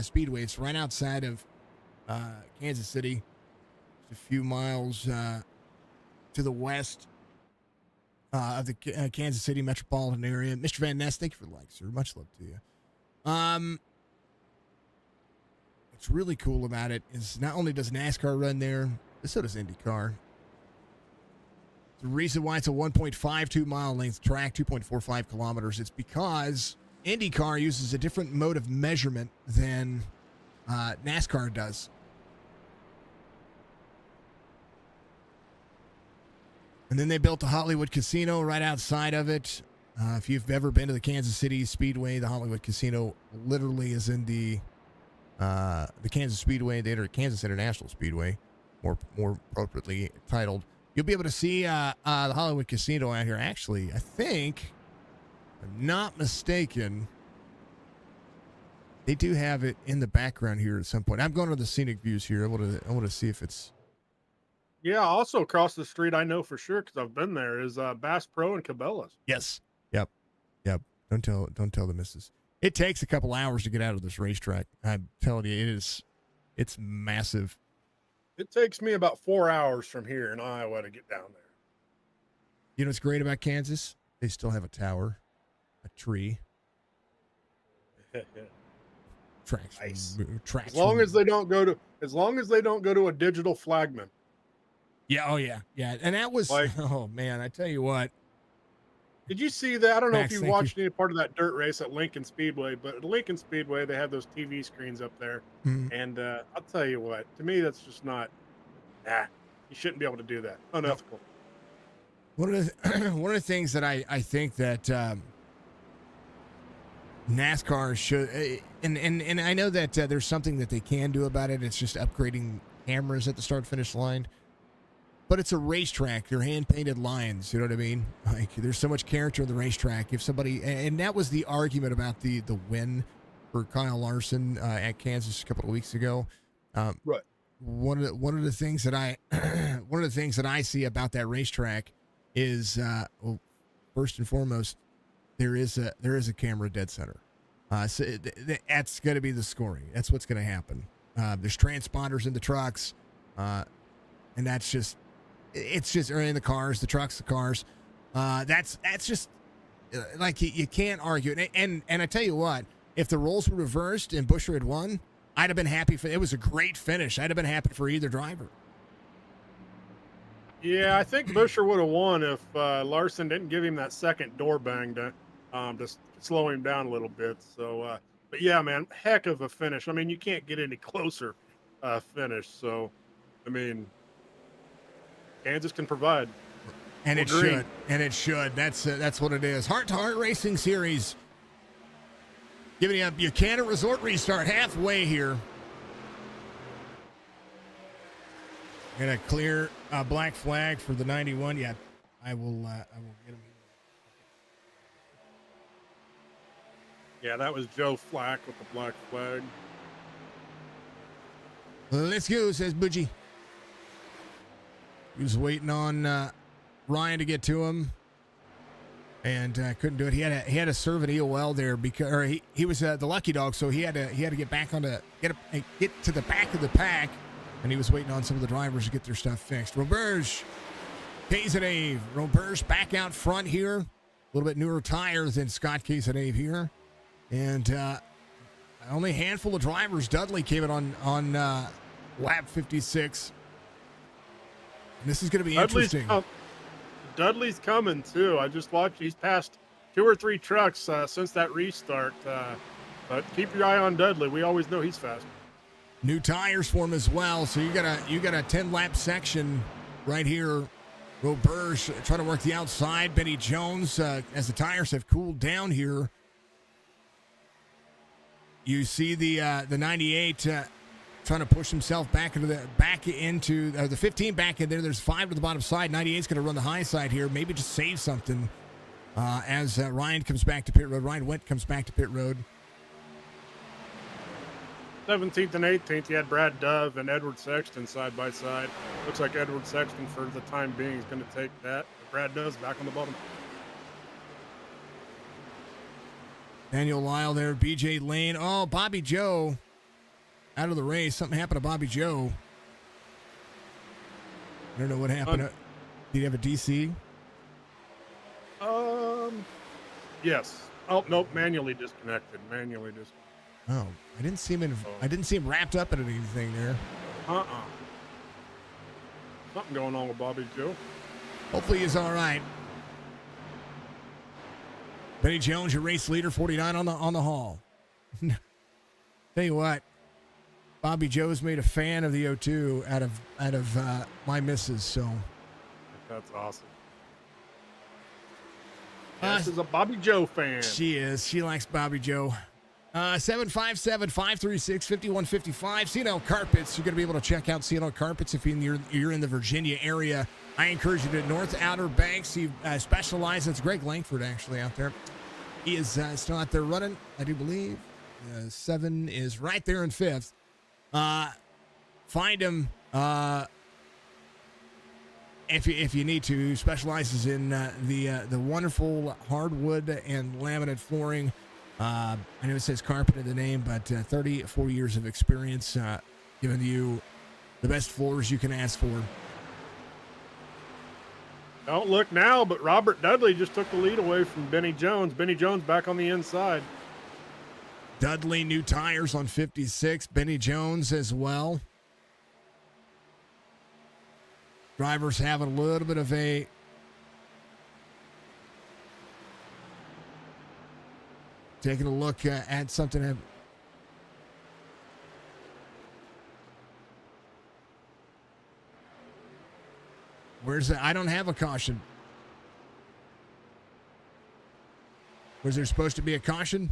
Speedway. It's right outside of Kansas City, just a few miles to the west of the Kansas City metropolitan area. Mr. Van Ness, thank you for the like, sir. Much love to you. What's really cool about it is not only does NASCAR run there, but so does IndyCar. The reason why it's a 1.52 mile length track, 2.45 kilometers, it's because IndyCar uses a different mode of measurement than NASCAR does. And then they built the Hollywood Casino right outside of it. If you've ever been to the Kansas City Speedway, the Hollywood Casino literally is in the Kansas Speedway, the Kansas International Speedway, more appropriately titled. You'll be able to see the Hollywood Casino out here. Actually, I think, if I'm not mistaken, they do have it in the background here at some point. I'm going to the scenic views here. I want to see if it's. Yeah, also across the street, I know for sure because I've been there, is Bass Pro and Cabela's. Yes. Yep. Don't tell the missus. It takes a couple hours to get out of this racetrack. I'm telling you, it's massive. It takes me about 4 hours from here in Iowa to get down there. You know what's great about Kansas? They still have a tower, a tree. Tracks. Nice. Tracks. As long as they don't go to a digital flagman. Yeah. Oh yeah. Yeah. And that was. Like, oh man, I tell you what. Did you see that? I don't know Max, if you watched any part of that dirt race at Lincoln Speedway, but at Lincoln Speedway, they have those TV screens up there. Mhm. And I'll tell you what, to me, that's just not, you shouldn't be able to do that. Unethical. One of the things that I think that NASCAR should, and I know that there's something that they can do about it. It's just upgrading cameras at the start finish line. But it's a racetrack. They're hand-painted lines. You know what I mean? Like, there's so much character in the racetrack. If somebody, and that was the argument about the win for Kyle Larson at Kansas a couple of weeks ago. Right. One of the things that I see about that racetrack is, well, first and foremost, there is a camera dead center. So that's going to be the scoring. That's what's going to happen. There's transponders in the trucks, and that's just. It's just, or in the cars, the trucks, the cars. That's just like you can't argue. And I tell you what, if the roles were reversed and Buescher had won, I'd have been happy for. It was a great finish. I'd have been happy for either driver. Yeah, I think Buescher would have won if Larson didn't give him that second door bang to slow him down a little bit. So, but yeah, man, heck of a finish. I mean, you can't get any closer finish. So, I mean. Kansas can provide. And it should. And it should. That's what it is. Hrt2Heart Racing Series. Giving you a Buchanan Resort restart halfway here. And a clear black flag for the 91. Yeah, I will get him. Yeah, that was Joe Flack with the black flag. Let's go, says Budgie. He was waiting on Ryan to get to him, and couldn't do it. He had to serve an EOL there because he was the lucky dog, so he had to get back on get to the back of the pack, and he was waiting on some of the drivers to get their stuff fixed. Roberge, Cazenave. Roberge back out front here, a little bit newer tires than Scott Cazenave here, and only a handful of drivers. Dudley came in on lap 56. And this is going to be interesting. Dudley's coming too. I just watched. He's passed 2 or 3 trucks since that restart. But keep your eye on Dudley. We always know he's fast. New tires for him as well. So you got a 10-lap section right here. Roberge trying to work the outside. Benny Jones, as the tires have cooled down here. You see the 98 trying to push himself back into the 15 back in there. There's 5 to the bottom side. 98's going to run the high side here. Maybe just save something as Ryan comes back to pit road. Ryan Wendt comes back to pit road. 17th and 18th, you had Brad Dove and Edward Sexton side by side. Looks like Edward Sexton, for the time being, is going to take that. Brad Dove's back on the bottom. Daniel Lyle there, BJ Lane. Oh, Bobby Joe out of the race. Something happened to Bobby Joe. I don't know what happened. Did he have a DC? Yes. Oh, nope, manually disconnected. Oh, I didn't see him wrapped up in anything there. Something going on with Bobby Joe. Hopefully he's all right. Benny Jones, your race leader, 49 on the haul. Tell you what, Bobby Joe's made a fan of the O2 out of my missus. So that's awesome. This is a Bobby Joe fan. She is. She likes Bobby Joe. 757-536-5155. C&L Carpets. You're going to be able to check out C&L Carpets if you're in the Virginia area. I encourage you to North Outer Banks. He specializes. It's Greg Langford actually out there. He is still out there running, I do believe. 7 is right there in 5th. Find him if you need to. He specializes in the wonderful hardwood and laminate flooring. I know it says carpet in the name, but 34 years of experience giving you the best floors you can ask for. Don't look now, but Robert Dudley just took the lead away from Benny Jones. Benny Jones back on the inside. Dudley, new tires on 56. Benny Jones as well. Drivers having a little bit of a taking a look at something. Where's the, I don't have a caution. Was there supposed to be a caution?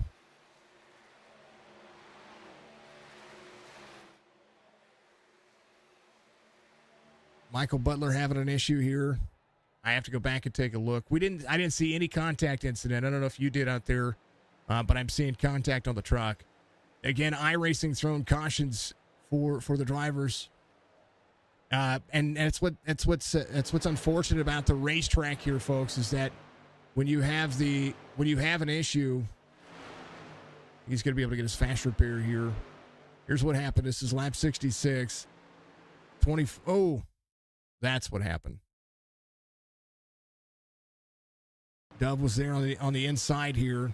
Michael Butler having an issue here. I have to go back and take a look. I didn't see any contact incident. I don't know if you did out there, but I'm seeing contact on the truck. Again, iRacing throwing cautions for the drivers. And it's what's unfortunate about the racetrack here, folks, is that when you have an issue, he's going to be able to get his fast repair here. Here's what happened. This is lap 66. That's what happened. Dove was there on the inside here.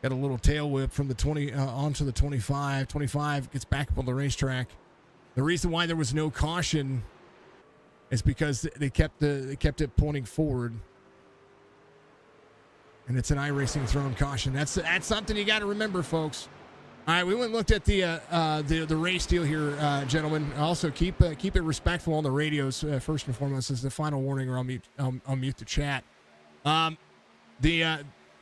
Got a little tail whip from the 20 onto the 25. 25 gets back up on the racetrack. The reason why there was no caution is because they kept it pointing forward, and it's an iRacing thrown caution. That's something you got to remember, folks. All right, we went and looked at the race deal here, gentlemen. Also, keep it respectful on the radios first and foremost. This is the final warning, or I'll mute the chat. The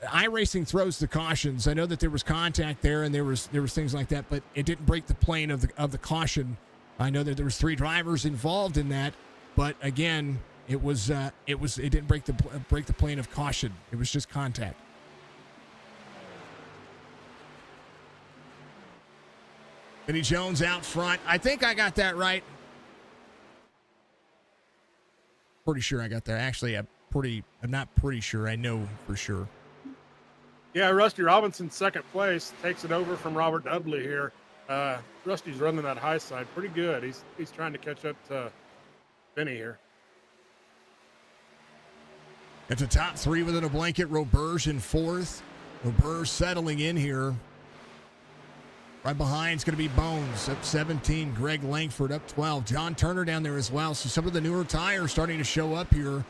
iRacing throws the cautions. I know that there was contact there, and there was things like that, but it didn't break the plane of the caution. I know that there was 3 drivers involved in that, but again, it didn't break the plane of caution. It was just contact. Vinny Jones out front. I think I got that right. Pretty sure I got that. Actually, I'm not pretty sure. I know for sure. Yeah, Rusty Robinson, second place, takes it over from Robert Dudley here. Rusty's running that high side pretty good. He's trying to catch up to Vinny here. It's a top 3 within a blanket. Roberge in 4th. Roberge settling in here. Right behind is going to be Bones up 17. Greg Langford up 12. John Turner down there as well. So some of the newer tires starting to show up here.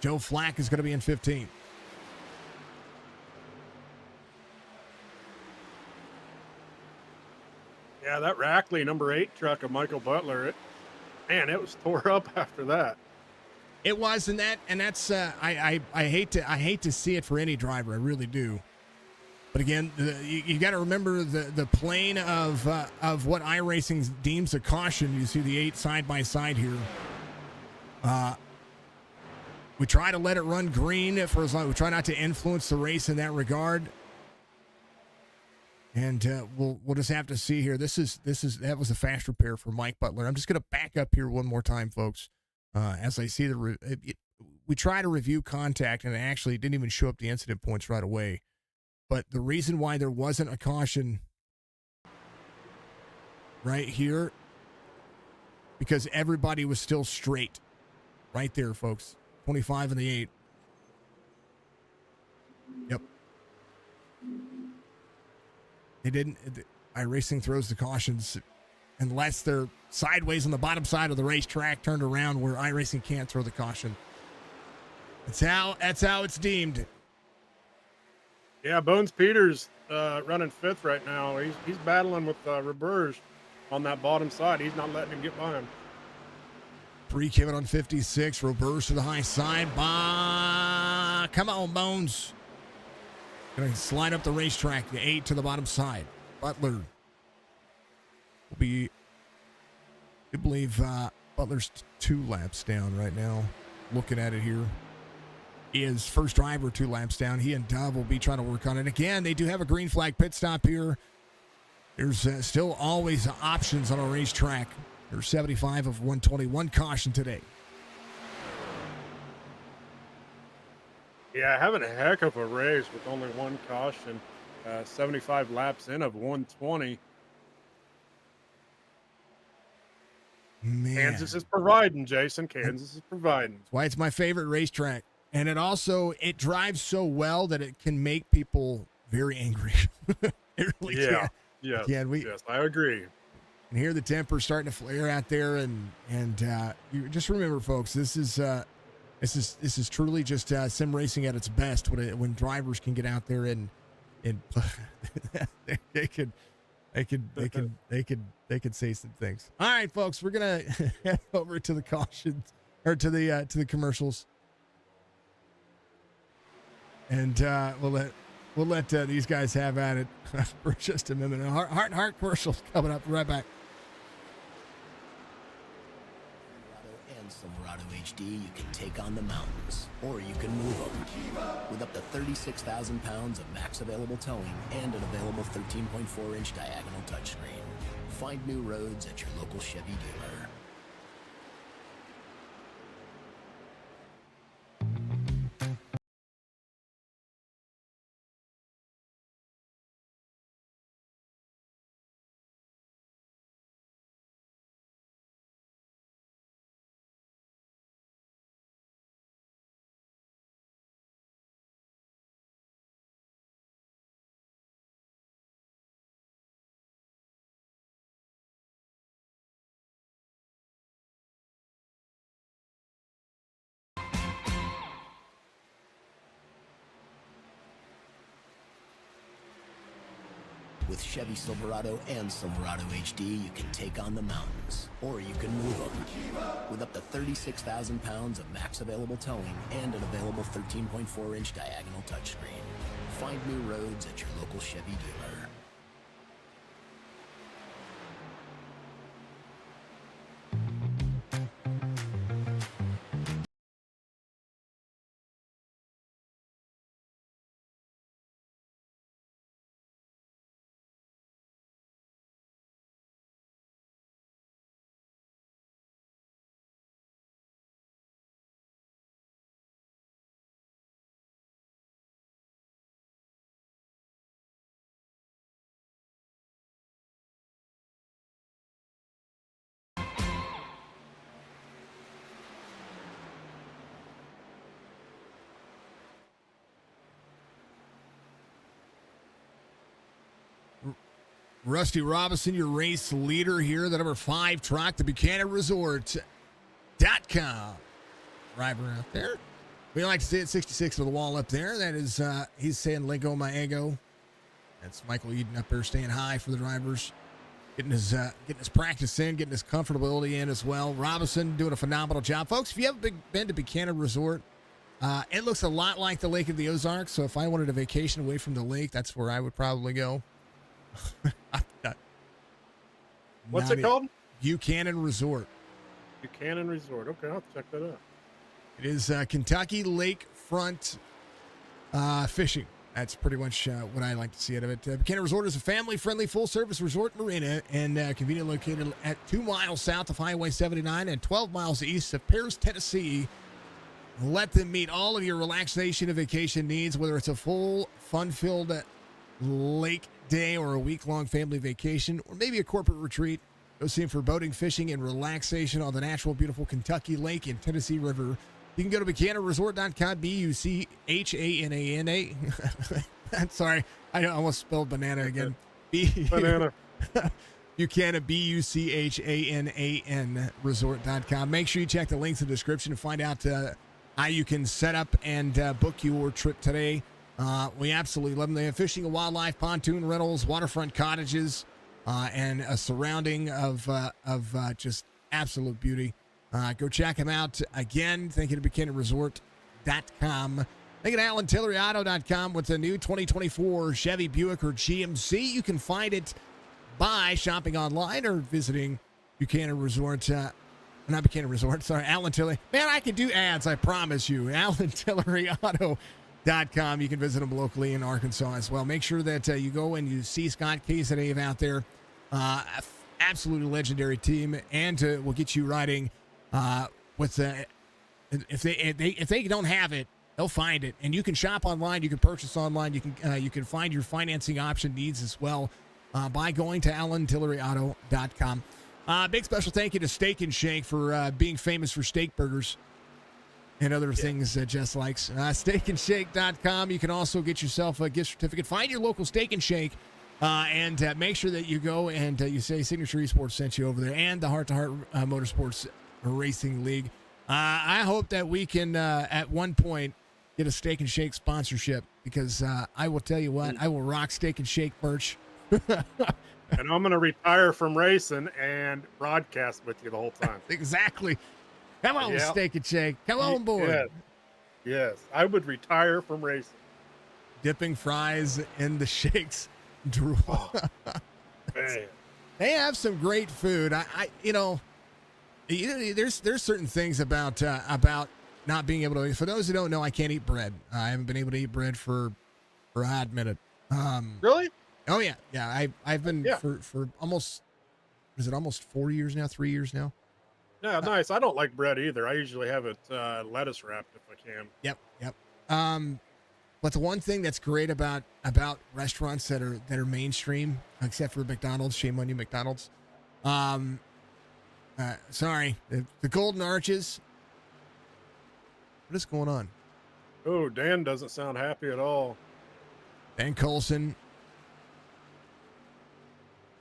Joe Flack is going to be in 15. Yeah, that Rackley number 8 truck of Michael Butler, it was tore up after that. It was, and that's I hate to see it for any driver. I really do. But again, you got to remember the plane of what iRacing deems a caution. You see the 8 side by side here. We try to let it run green for as long. We try not to influence the race in that regard. And we'll just have to see here. That was a fast repair for Mike Butler. I'm just going to back up here one more time, folks. As I see we try to review contact, and it actually didn't even show up the incident points right away. But the reason why there wasn't a caution right here, because everybody was still straight. Right there, folks. 25 and the 8. Yep. They didn't. iRacing throws the cautions unless they're sideways on the bottom side of the racetrack, turned around where iRacing can't throw the caution. That's how it's deemed. Yeah, Bones Peters running 5th right now. He's battling with Roberge on that bottom side. He's not letting him get by him. 3 Kevin on 56. Roberge to the high side. Come on, Bones. Going to slide up the racetrack. The 8 to the bottom side. Butler will be, I believe, Butler's 2 laps down right now. Looking at it here. He is first driver 2 laps down. He and Dove will be trying to work on it. Again, they do have a green flag pit stop here. There's still always options on a racetrack. There's 75 of 121 caution today. Yeah, having a heck of a race with only 1 caution. 75 laps in of 120. Man. Kansas is providing, Jason. Kansas is providing. That's why it's my favorite racetrack. And it drives so well that it can make people very angry. It really can. Yes, yes, I agree. And here the temper's starting to flare out there, and you just remember, folks, this is truly just sim racing at its best when drivers can get out there and they could say some things. All right, folks, we're gonna head over to the cautions or to the commercials. And we'll let these guys have at it for just a minute. Heart commercials coming up. Right back. And Silverado HD, you can take on the mountains, or you can move them. With up to 36,000 pounds of max available towing and an available 13.4-inch diagonal touchscreen. Find new roads at your local Chevy dealer. With Chevy Silverado and Silverado HD, you can take on the mountains, or you can move them. With up to 36,000 pounds of max available towing and an available 13.4-inch diagonal touchscreen. Find new roads at your local Chevy dealer. Rusty Robinson, your race leader here, the number 5 truck, the Buchanan Resort.com. Driver out there. We like to say it 66 with the wall up there. That is, he's saying Lego my ego. That's Michael Eden up there staying high for the drivers. Getting his practice in, getting his comfortability in as well. Robinson doing a phenomenal job. Folks, if you haven't been to Buchanan Resort, it looks a lot like the Lake of the Ozarks. So if I wanted a vacation away from the lake, that's where I would probably go. What's it called? Buchanan Resort. Buchanan Resort. Okay, I'll have to check that out. It is Kentucky lakefront fishing. That's pretty much what I like to see out of it. Buchanan Resort is a family-friendly, full-service resort marina and conveniently located at 2 miles south of Highway 79 and 12 miles east of Paris, Tennessee. Let them meet all of your relaxation and vacation needs, whether it's a full, fun-filled lake day or a week-long family vacation or maybe a corporate retreat. Go see them for boating, fishing, and relaxation on the natural, beautiful Kentucky Lake and Tennessee River. You can go to BuchananResort.com, BuchananA. Sorry, I almost spelled banana again. Banana. Buchanan, BuChanan Resort.com. Make sure you check the links in the description to find out how you can set up and book your trip today. We absolutely love them. They have fishing and wildlife, pontoon rentals, waterfront cottages, and a surrounding of just absolute beauty. Go check them out. Again, thank you to BuchananResort.com. Thank you to AlanTilleryAuto.com with the new 2024 Chevy Buick or GMC. You can find it by shopping online or visiting Buchanan Resort. Not Buchanan Resort, sorry, Alan Tillery. Man, I can do ads, I promise you. AlanTilleryAuto.com. You can visit them locally in Arkansas as well. Make sure that you go and you see Scott Casadave out there. Absolutely legendary team, and we'll get you riding with if they don't have it, they'll find it, and you can shop online, you can purchase online, you can find your financing option needs as well by going to AlanTilleryAuto.com. Big special thank you to Steak and Shake for being famous for steak burgers and other things that Jess likes. SteakandShake.com. You can also get yourself a gift certificate. Find your local Steak and Shake. And make sure that you go and you say Signature Esports sent you over there, and the Hrt2Heart Motorsports Racing League. I hope that we can, at one point, get a Steak and Shake sponsorship, because I will tell you what, I will rock Steak and Shake merch. And I'm going to retire from racing and broadcast with you the whole time. Exactly. Come on, Steak and Shake. Come on board. Yes, I would retire from racing. Dipping fries in the shakes. Drool. Oh, man. They have some great food. There's certain things about not being able to. For those who don't know, I can't eat bread. I haven't been able to eat bread for a hot minute. Really? Oh yeah. I've been for almost. Is it almost 4 years now? 3 years now? Yeah, nice. I don't like bread either. I usually have it lettuce wrapped if I can. Yep. But the one thing that's great about restaurants that are mainstream, except for McDonald's, shame on you, McDonald's. Sorry, the Golden Arches. What is going on? Oh, Dan doesn't sound happy at all. Dan Coulson.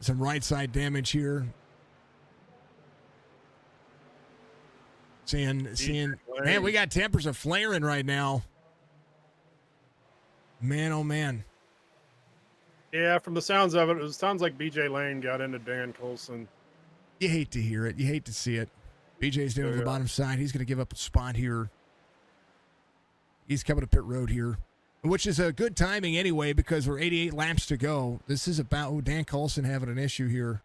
Some right side damage here. Seeing, man, we got tempers are flaring right now. Man, oh man. Yeah, from the sounds of it, sounds like BJ Lane got into Dan Coulson. You hate to hear it. You hate to see it. BJ's down to the bottom side. He's going to give up a spot here. He's coming to pit road here, which is a good timing anyway, because we're 88 laps to go. This is about Dan Coulson having an issue here.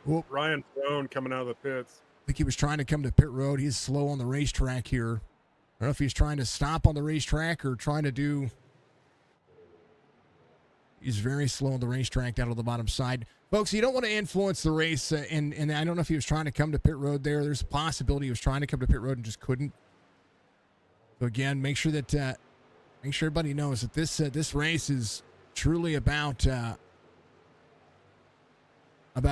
Whoop. Ryan Throne coming out of the pits. I think he was trying to come to pit road. He's slow on the racetrack here. I don't know if he's trying to stop on the racetrack or trying to do. He's very slow on the racetrack down to the bottom side. Folks, you don't want to influence the race. And I don't know if he was trying to come to pit road there. There's a possibility he was trying to come to pit road and just couldn't. So again, make sure everybody knows that this race is truly about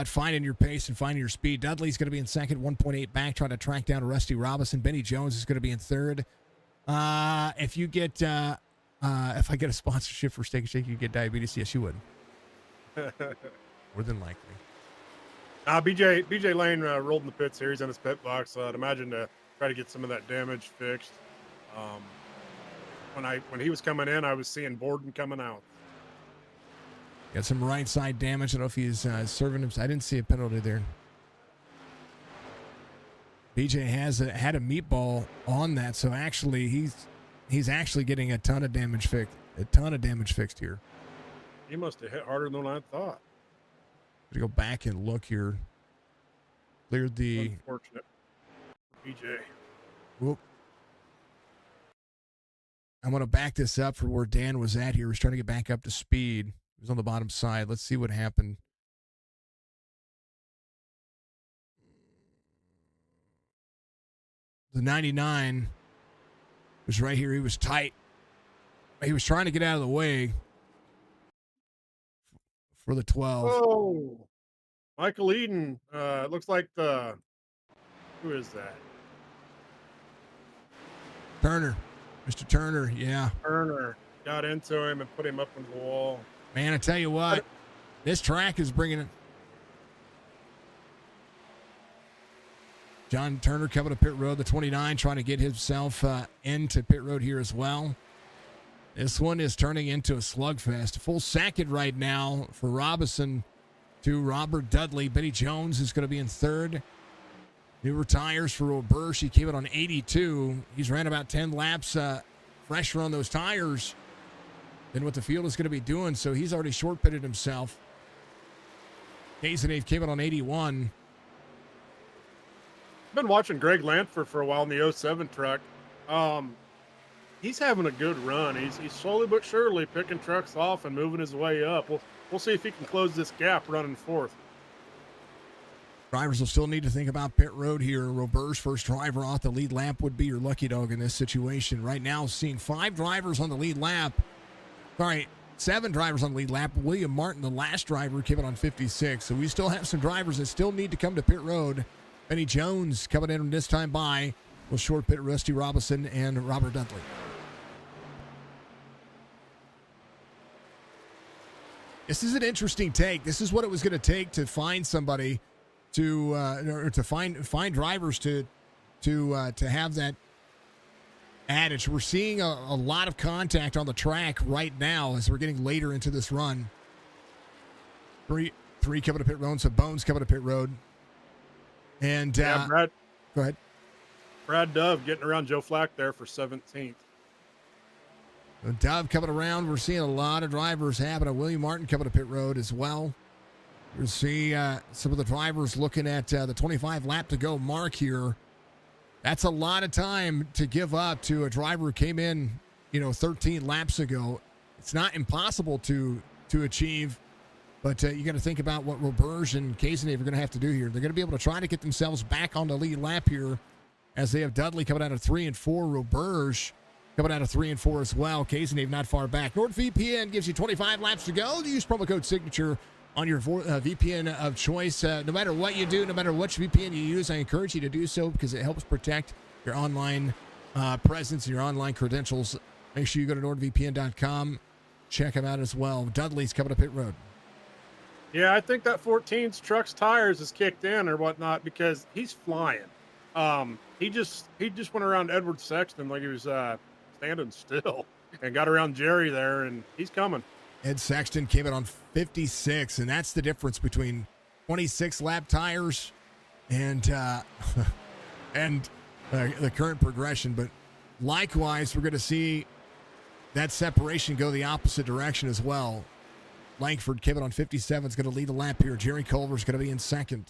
finding your pace and finding your speed. Dudley's going to be in second, 1.8 back, trying to track down Rusty Robinson. Benny Jones is going to be in third. If I get a sponsorship for Steak and Shake, you get diabetes. Yes, you would. More than likely. BJ Lane rolled in the pit series on his pit box. I'd imagine to try to get some of that damage fixed. When he was coming in, I was seeing Borden coming out. Got some right side damage. I don't know if he's serving him. I didn't see a penalty there. BJ had a meatball on that, so actually he's actually getting a ton of damage fixed here. He must have hit harder than I thought. Go back and look here. Cleared the. Unfortunate for BJ. Whoop. I'm going to back this up for where Dan was at here. He was trying to get back up to speed. He was on the bottom side. Let's see what happened. The 99 was right here. He was tight. He was trying to get out of the way for the 12. Oh, Michael Eden. It looks like who is that? Turner. Mr. Turner, yeah. Turner got into him and put him up on the wall. Man, I tell you what, this track is bringing it. John Turner coming to pit road, the 29, trying to get himself into pit road here as well. This one is turning into a slugfest. Full second right now for Robinson to Robert Dudley. Benny Jones is going to be in third. Newer tires for Roberge. He came in on 82. He's ran about 10 laps fresher on those tires than what the field is going to be doing, so he's already short pitted himself. Dave came in on 81. I've been watching Greg Lanford for a while in the 07 truck. He's having a good run. He's slowly but surely picking trucks off and moving his way up. We'll see if he can close this gap running fourth. Drivers will still need to think about pit road here. Roberge, first driver off the lead lap, would be your lucky dog in this situation. Right now, seeing 5 drivers on the lead lap. Sorry, 7 drivers on the lead lap. William Martin, the last driver, came in on 56. So we still have some drivers that still need to come to pit road. Benny Jones coming in this time by will short pit Rusty Robinson and Robert Dudley. This is an interesting take. This is what it was going to take to find somebody to find drivers to have that adage. We're seeing a lot of contact on the track right now as we're getting later into this run. Three coming to pit road, so Bones coming to pit road. And Brad, go ahead. Brad Dove getting around Joe Flack there for 17th. Dove coming around. We're seeing a lot of drivers happening. William Martin coming to pit road as well. You see some of the drivers looking at the 25 lap to go mark here. That's a lot of time to give up to a driver who came in, 13 laps ago. It's not impossible to achieve, but you got to think about what Roberge and Cazenave are going to have to do here. They're going to be able to try to get themselves back on the lead lap here as they have Dudley coming out of 3 and 4, Roberge coming out of 3 and 4 as well. Cazenave not far back. NordVPN gives you 25 laps to go. Use promo code signature on your VPN of choice. No matter what you do, no matter which VPN you use, I encourage you to do so because it helps protect your online presence and your online credentials. Make sure you go to NordVPN.com. Check them out as well. Dudley's coming to pit road. Yeah, I think that 14's truck's tires has kicked in or whatnot because he's flying. He just went around Edward Sexton like he was standing still and got around Jerry there, and he's coming. Ed Sexton came in on 56, and that's the difference between 26 lap tires and the current progression. But likewise, we're going to see that separation go the opposite direction as well. Langford came in on 57, is going to lead the lap here. Jerry Culver's going to be in second.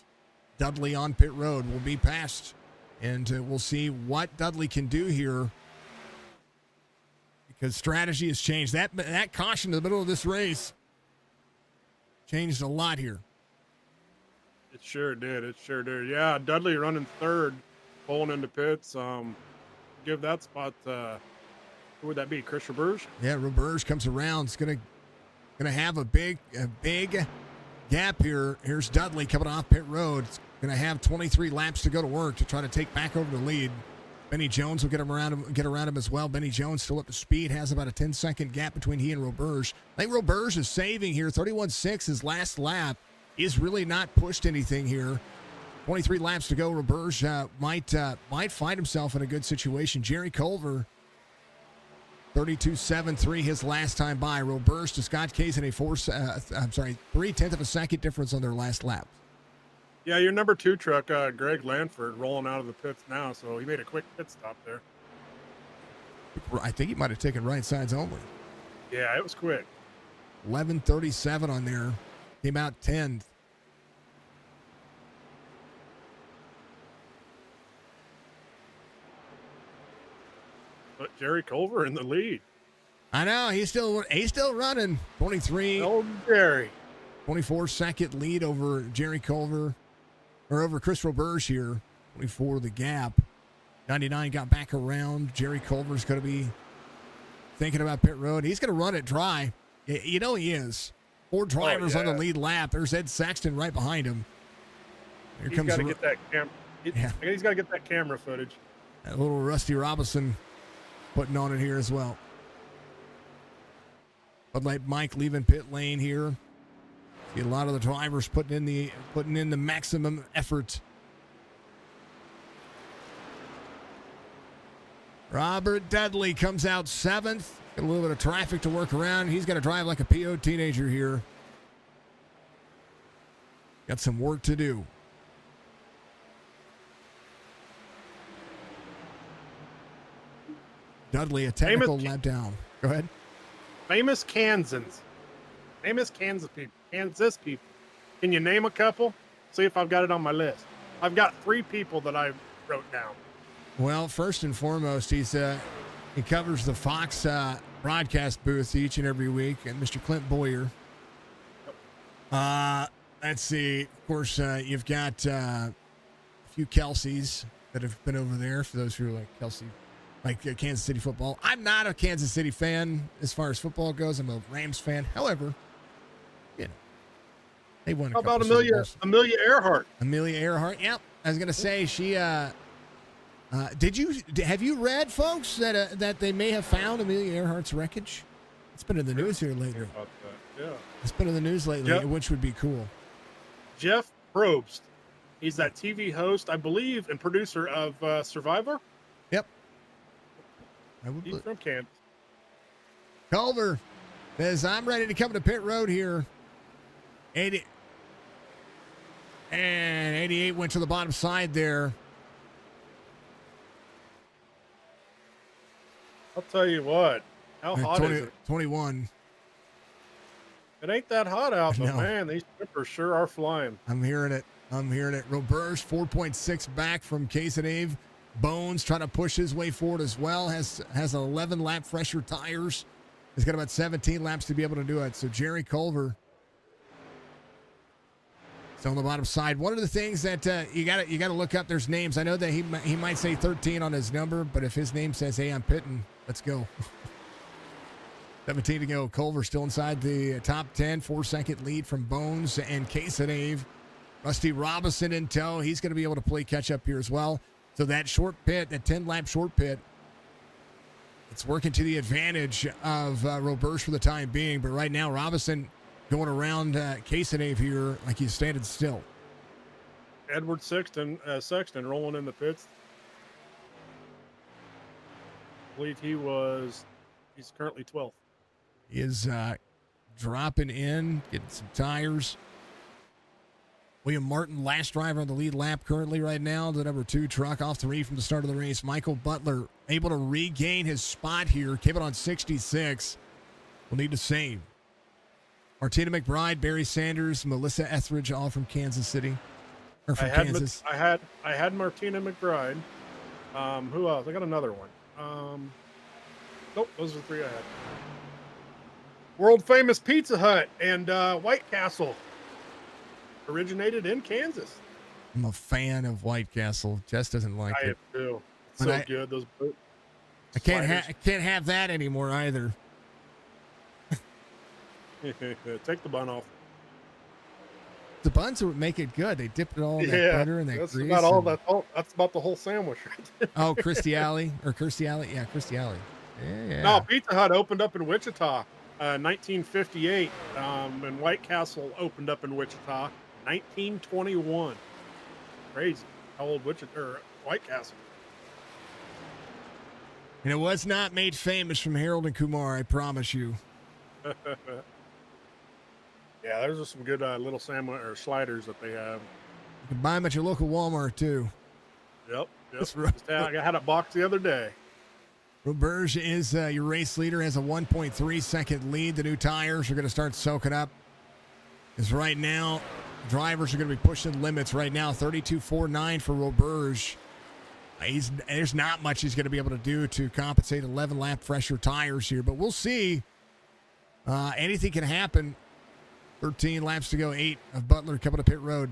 Dudley on pit road will be passed, and we'll see what Dudley can do here. Because strategy has changed. That caution in the middle of this race changed a lot here. It sure did. Yeah, Dudley running third, pulling into pits. Give that spot. Who would that be? Chris Roberge? Yeah, Roberge comes around. It's gonna have a big gap here. Here's Dudley coming off pit road. It's gonna have 23 laps to go to work to try to take back over the lead. Benny Jones will get around him as well. Benny Jones still up to speed, has about a 10-second gap between he and Roberge. I think Roberge is saving here. 31.6 his last lap. Is really not pushed anything here. 23 laps to go. Roberge might find himself in a good situation. Jerry Culver, 32.73 his last time by. Roberge to Scott Case in a 3/10 of a second difference on their last lap. Yeah, your number 2 truck, Greg Lanford, rolling out of the pits now, so he made a quick pit stop there. I think he might have taken right sides only. Yeah, it was quick. 11:37 on there. Came out 10th. But Jerry Culver in the lead. I know he's still running. 23. Old Jerry. 24-second lead over Jerry Culver, or over Chris Roberge here. 24 the gap. 99 got back around. Jerry Culver's going to be thinking about pit road. He's going to run it dry. You know he is. 4 drivers on the lead lap. There's Ed Saxton right behind him. He's got to get that He's got to get that camera footage. A little Rusty Robinson putting on it here as well. Bud Light Mike leaving pit lane here. See a lot of the drivers putting in the maximum effort. Robert Dudley comes out 7th. Got a little bit of traffic to work around. He's got to drive like a PO teenager here. Got some work to do. Dudley, a technical lap down. Go ahead. Famous Kansans. Famous Kansas people. Can you name a couple? See if I've got it on my list. I've got 3 people that I wrote down. Well, first and foremost, he covers the Fox broadcast booth each and every week, and Mr. Clint Boyer. Let's see. Of course, you've got a few Kelseys that have been over there. For those who are like Kelsey, like Kansas City football. I'm not a Kansas City fan as far as football goes. I'm a Rams fan. However, you know, they won. How about Amelia Earhart? Amelia Earhart. Yep. I was gonna say she. Have you read, folks, that they may have found Amelia Earhart's wreckage? It's been in the news here lately. Yeah. It's been in the news lately, which would be cool. Jeff Probst. He's that TV host, I believe, and producer of Survivor. Yep. He's from Kansas. Culver says, I'm ready to come to pit road here. 80 and 88 went to the bottom side there. I'll tell you what. How hot is it? 21. It ain't that hot out, but No. man, these peppers sure are flying. I'm hearing it. Roberge, 4.6 back from Casadave. Bones trying to push his way forward as well. Has 11 lap fresher tires. He's got about 17 laps to be able to do it. So Jerry Culver is on the bottom side. One of the things that you got to look up, there's names. I know that he might say 13 on his number, but if his name says, hey, I'm pitting, let's go. 17 to go. Culver still inside the top 10. 4-second lead from Bones and Casadave. Rusty Robinson in tow. He's going to be able to play catch up here as well. So that short pit, that 10-lap short pit, it's working to the advantage of Roberge for the time being. But right now, Robinson going around Casadave here like he's standing still. Edward Sexton rolling in the pits. I believe he's currently 12th. He is dropping in, getting some tires. William Martin, last driver on the lead lap currently right now. The number 2 truck off 3 from the start of the race. Michael Butler able to regain his spot here. Came it on 66. Will need to save. Martina McBride, Barry Sanders, Melissa Etheridge, all from Kansas City. Or from Kansas. I had Martina McBride. Who else? I got another one. Nope, those are the 3 I had. World famous Pizza Hut and White Castle originated in Kansas. I'm a fan of White Castle. Jess doesn't like it. I am too. It's so good. Those I can't have that anymore either. Take the bun off. The buns would make it good. They dip it all in that Yeah, butter and that that's grease. about all. and- That's about the whole sandwich. Right there. Oh, Kirstie Alley. Yeah, Kirstie Alley. Yeah. No, Pizza Hut opened up in Wichita, 1958, and White Castle opened up in Wichita, 1921. Crazy how old White Castle. And it was not made famous from Harold and Kumar, I promise you. Yeah, there's just some good little sandwich or sliders that they have. You can buy them at your local Walmart, too. Yep. That's right. I had a box the other day. Roberge is your race leader, has a 1.3 second lead. The new tires are going to start soaking up. Because right now, drivers are going to be pushing limits right now. 32.49 for Roberge. There's not much he's going to be able to do to compensate 11 lap fresher tires here, but we'll see. Anything can happen. 13 laps to go, 8 of Butler coming to pit road.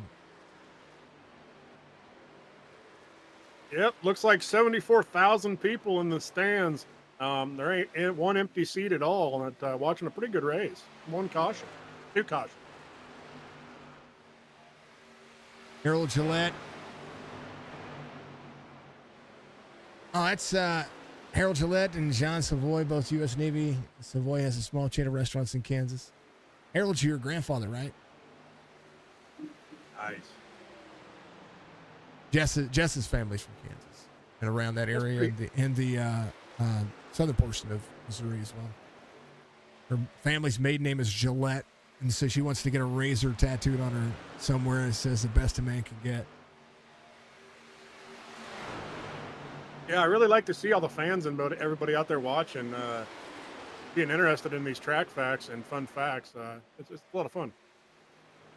Yep, looks like 74,000 people in the stands. There ain't one empty seat at all, and watching a pretty good race. 1 caution, 2 cautions. Harold Gillette. Oh, that's Harold Gillette and John Savoy, both U.S. Navy. Savoy has a small chain of restaurants in Kansas. Harold's your grandfather, right? Nice. Jess's family's from Kansas and around that area in the southern portion of Missouri as well. Her family's maiden name is Gillette, and so she wants to get a razor tattooed on her somewhere that says the best a man can get. Yeah, I really like to see all the fans and everybody out there watching, being interested in these track facts and fun facts. It's a lot of fun.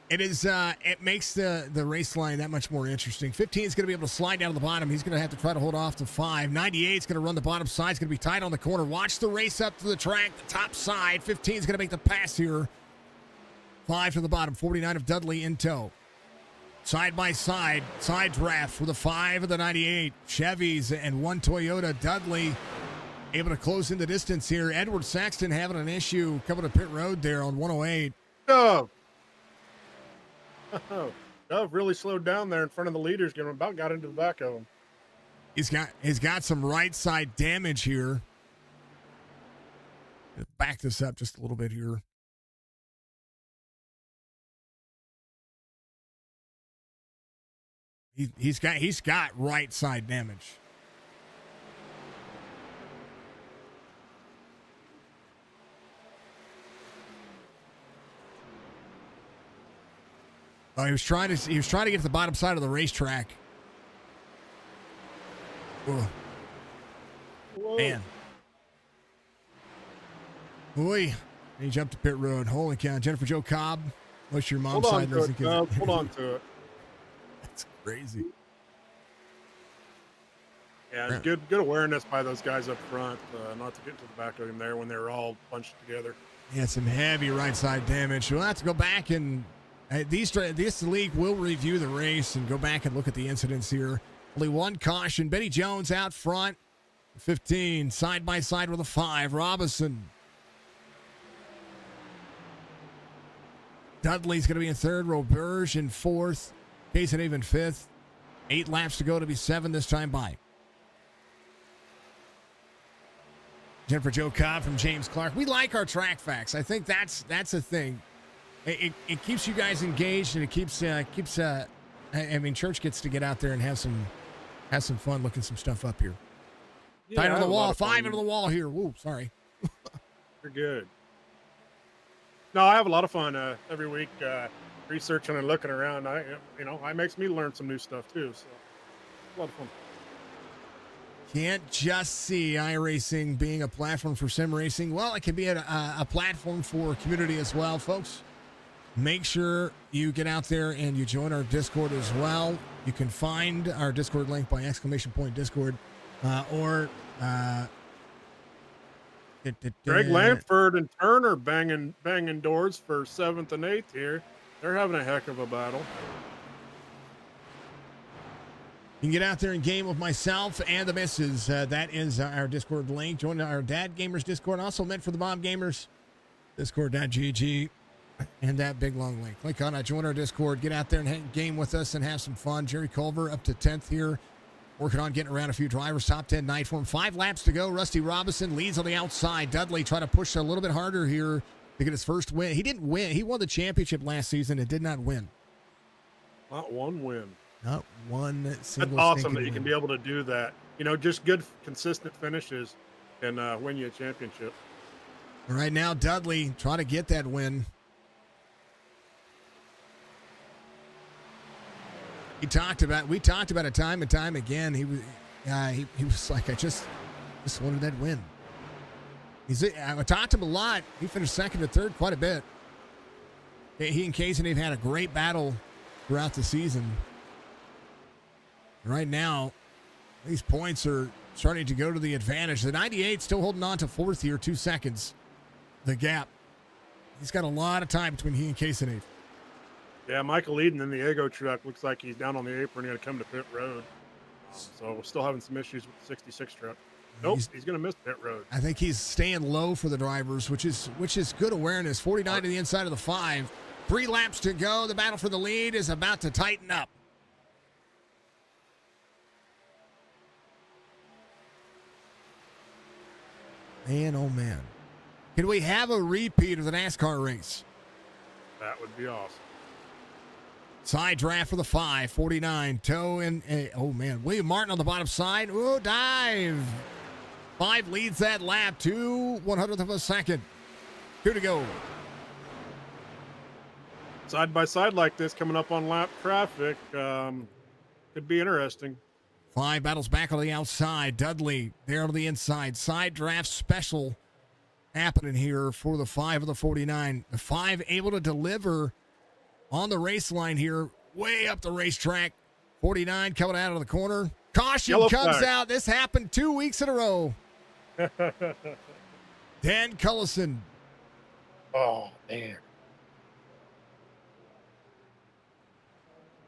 It is. It makes the race line that much more interesting. 15 is going to be able to slide down to the bottom. He's going to have to try to hold off to 5. 98 is going to run the bottom side. It's going to be tight on the corner. Watch the race up to the track, the top side. 15 is going to make the pass here. 5 to the bottom. 49 of Dudley in tow. Side by side draft for the 5 of the 98. Chevys and 1 Toyota. Dudley able to close in the distance here. Edward Saxton having an issue coming to pit road there on 108. Dove really slowed down there in front of the leaders. About got into the back of him. He's got some right side damage here. Back this up just a little bit here. He's got right side damage. Oh, he was trying to get to the bottom side of the racetrack. Whoa. Man. Boy, he jumped to pit road. Holy cow. Jennifer Jo Cobb. What's your mom's side? Hold on to it. That's crazy. Yeah, good awareness by those guys up front, not to get to the back of him there when they were all bunched together. Yeah, some heavy right side damage. We'll have to go back and this league will review the race and go back and look at the incidents here. Only 1 caution. Betty Jones out front. 15 side by side with a 5. Robinson. Dudley's going to be in 3rd. Roberge in 4th. Casenave in 5th. 8 laps to go to be 7 this time by. Jennifer Jo Cobb from James Clark. We like our track facts. I think that's a thing. It keeps you guys engaged, and it keeps I mean, Church gets to get out there and have some fun looking some stuff up here. Yeah, Tight on the wall, 5 into the wall here. Woo, sorry. You're good. No, I have a lot of fun every week researching and looking around. It makes me learn some new stuff too. So a lot of fun. Can't just see iRacing being a platform for sim racing. Well, it can be a platform for community as well, folks. Make sure you get out there and you join our Discord as well. You can find our Discord link by !Discord or Greg Lanford and Turner banging doors for 7th and 8th here. They're having a heck of a battle. You can get out there and game with myself and the missus. That is our Discord link. Join our Dad Gamers Discord, also meant for the Mom Gamers. Discord.gg. And that big long link. Click on it, join our Discord, get out there and game with us and have some fun. Jerry Culver up to 10th here, working on getting around a few drivers. Top 10 night for him. 5 laps to go. Rusty Robinson leads on the outside. Dudley trying to push a little bit harder here to get his first win. He didn't win. He won the championship last season and did not win. Not one win. Not one single. That's awesome that you can be able to do that. You know, just good, consistent finishes can win you a championship. Right now, Dudley trying to get that win. We talked about it time and time again. He was like, I just wanted that win. I talked to him a lot. He finished second or third quite a bit. He and Casey have had a great battle throughout the season. Right now, these points are starting to go to the advantage. The 98 still holding on to fourth here, 2 seconds. The gap. He's got a lot of time between he and Casey. Yeah, Michael Eden in the Ego truck looks like he's down on the apron, going to come to pit road. So we're still having some issues with the 66 truck. Nope, he's going to miss pit road. I think he's staying low for the drivers, which is good awareness. 49 to the inside of the 5. 3 laps to go. The battle for the lead is about to tighten up. Man, oh man. Can we have a repeat of the NASCAR race? That would be awesome. Side draft for the 5, 49. Toe and, oh man, William Martin on the bottom side. Oh, dive. 5 leads that lap, 2/100th of a second. 2 to go. Side by side like this coming up on lap traffic could be interesting. 5 battles back on the outside. Dudley there on the inside. Side draft special happening here for the 5 of the 49. The 5 able to deliver on the race line here, way up the racetrack. 49 coming out of the corner. Caution Yellow comes flag. out. This happened 2 weeks in a row. Dan Cullison. Oh, man.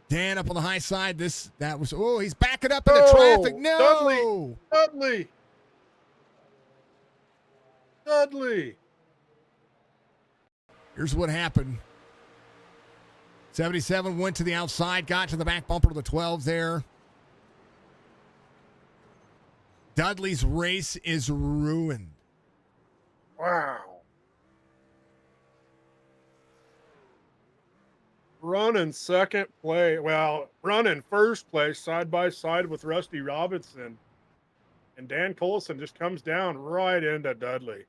Dan up on the high side. He's backing up into traffic. No. Dudley. Here's what happened. 77 went to the outside, got to the back bumper of the 12 there. Dudley's race is ruined. Wow. Running second place. Well, running first place side by side with Rusty Robinson. And Dan Collison just comes down right into Dudley.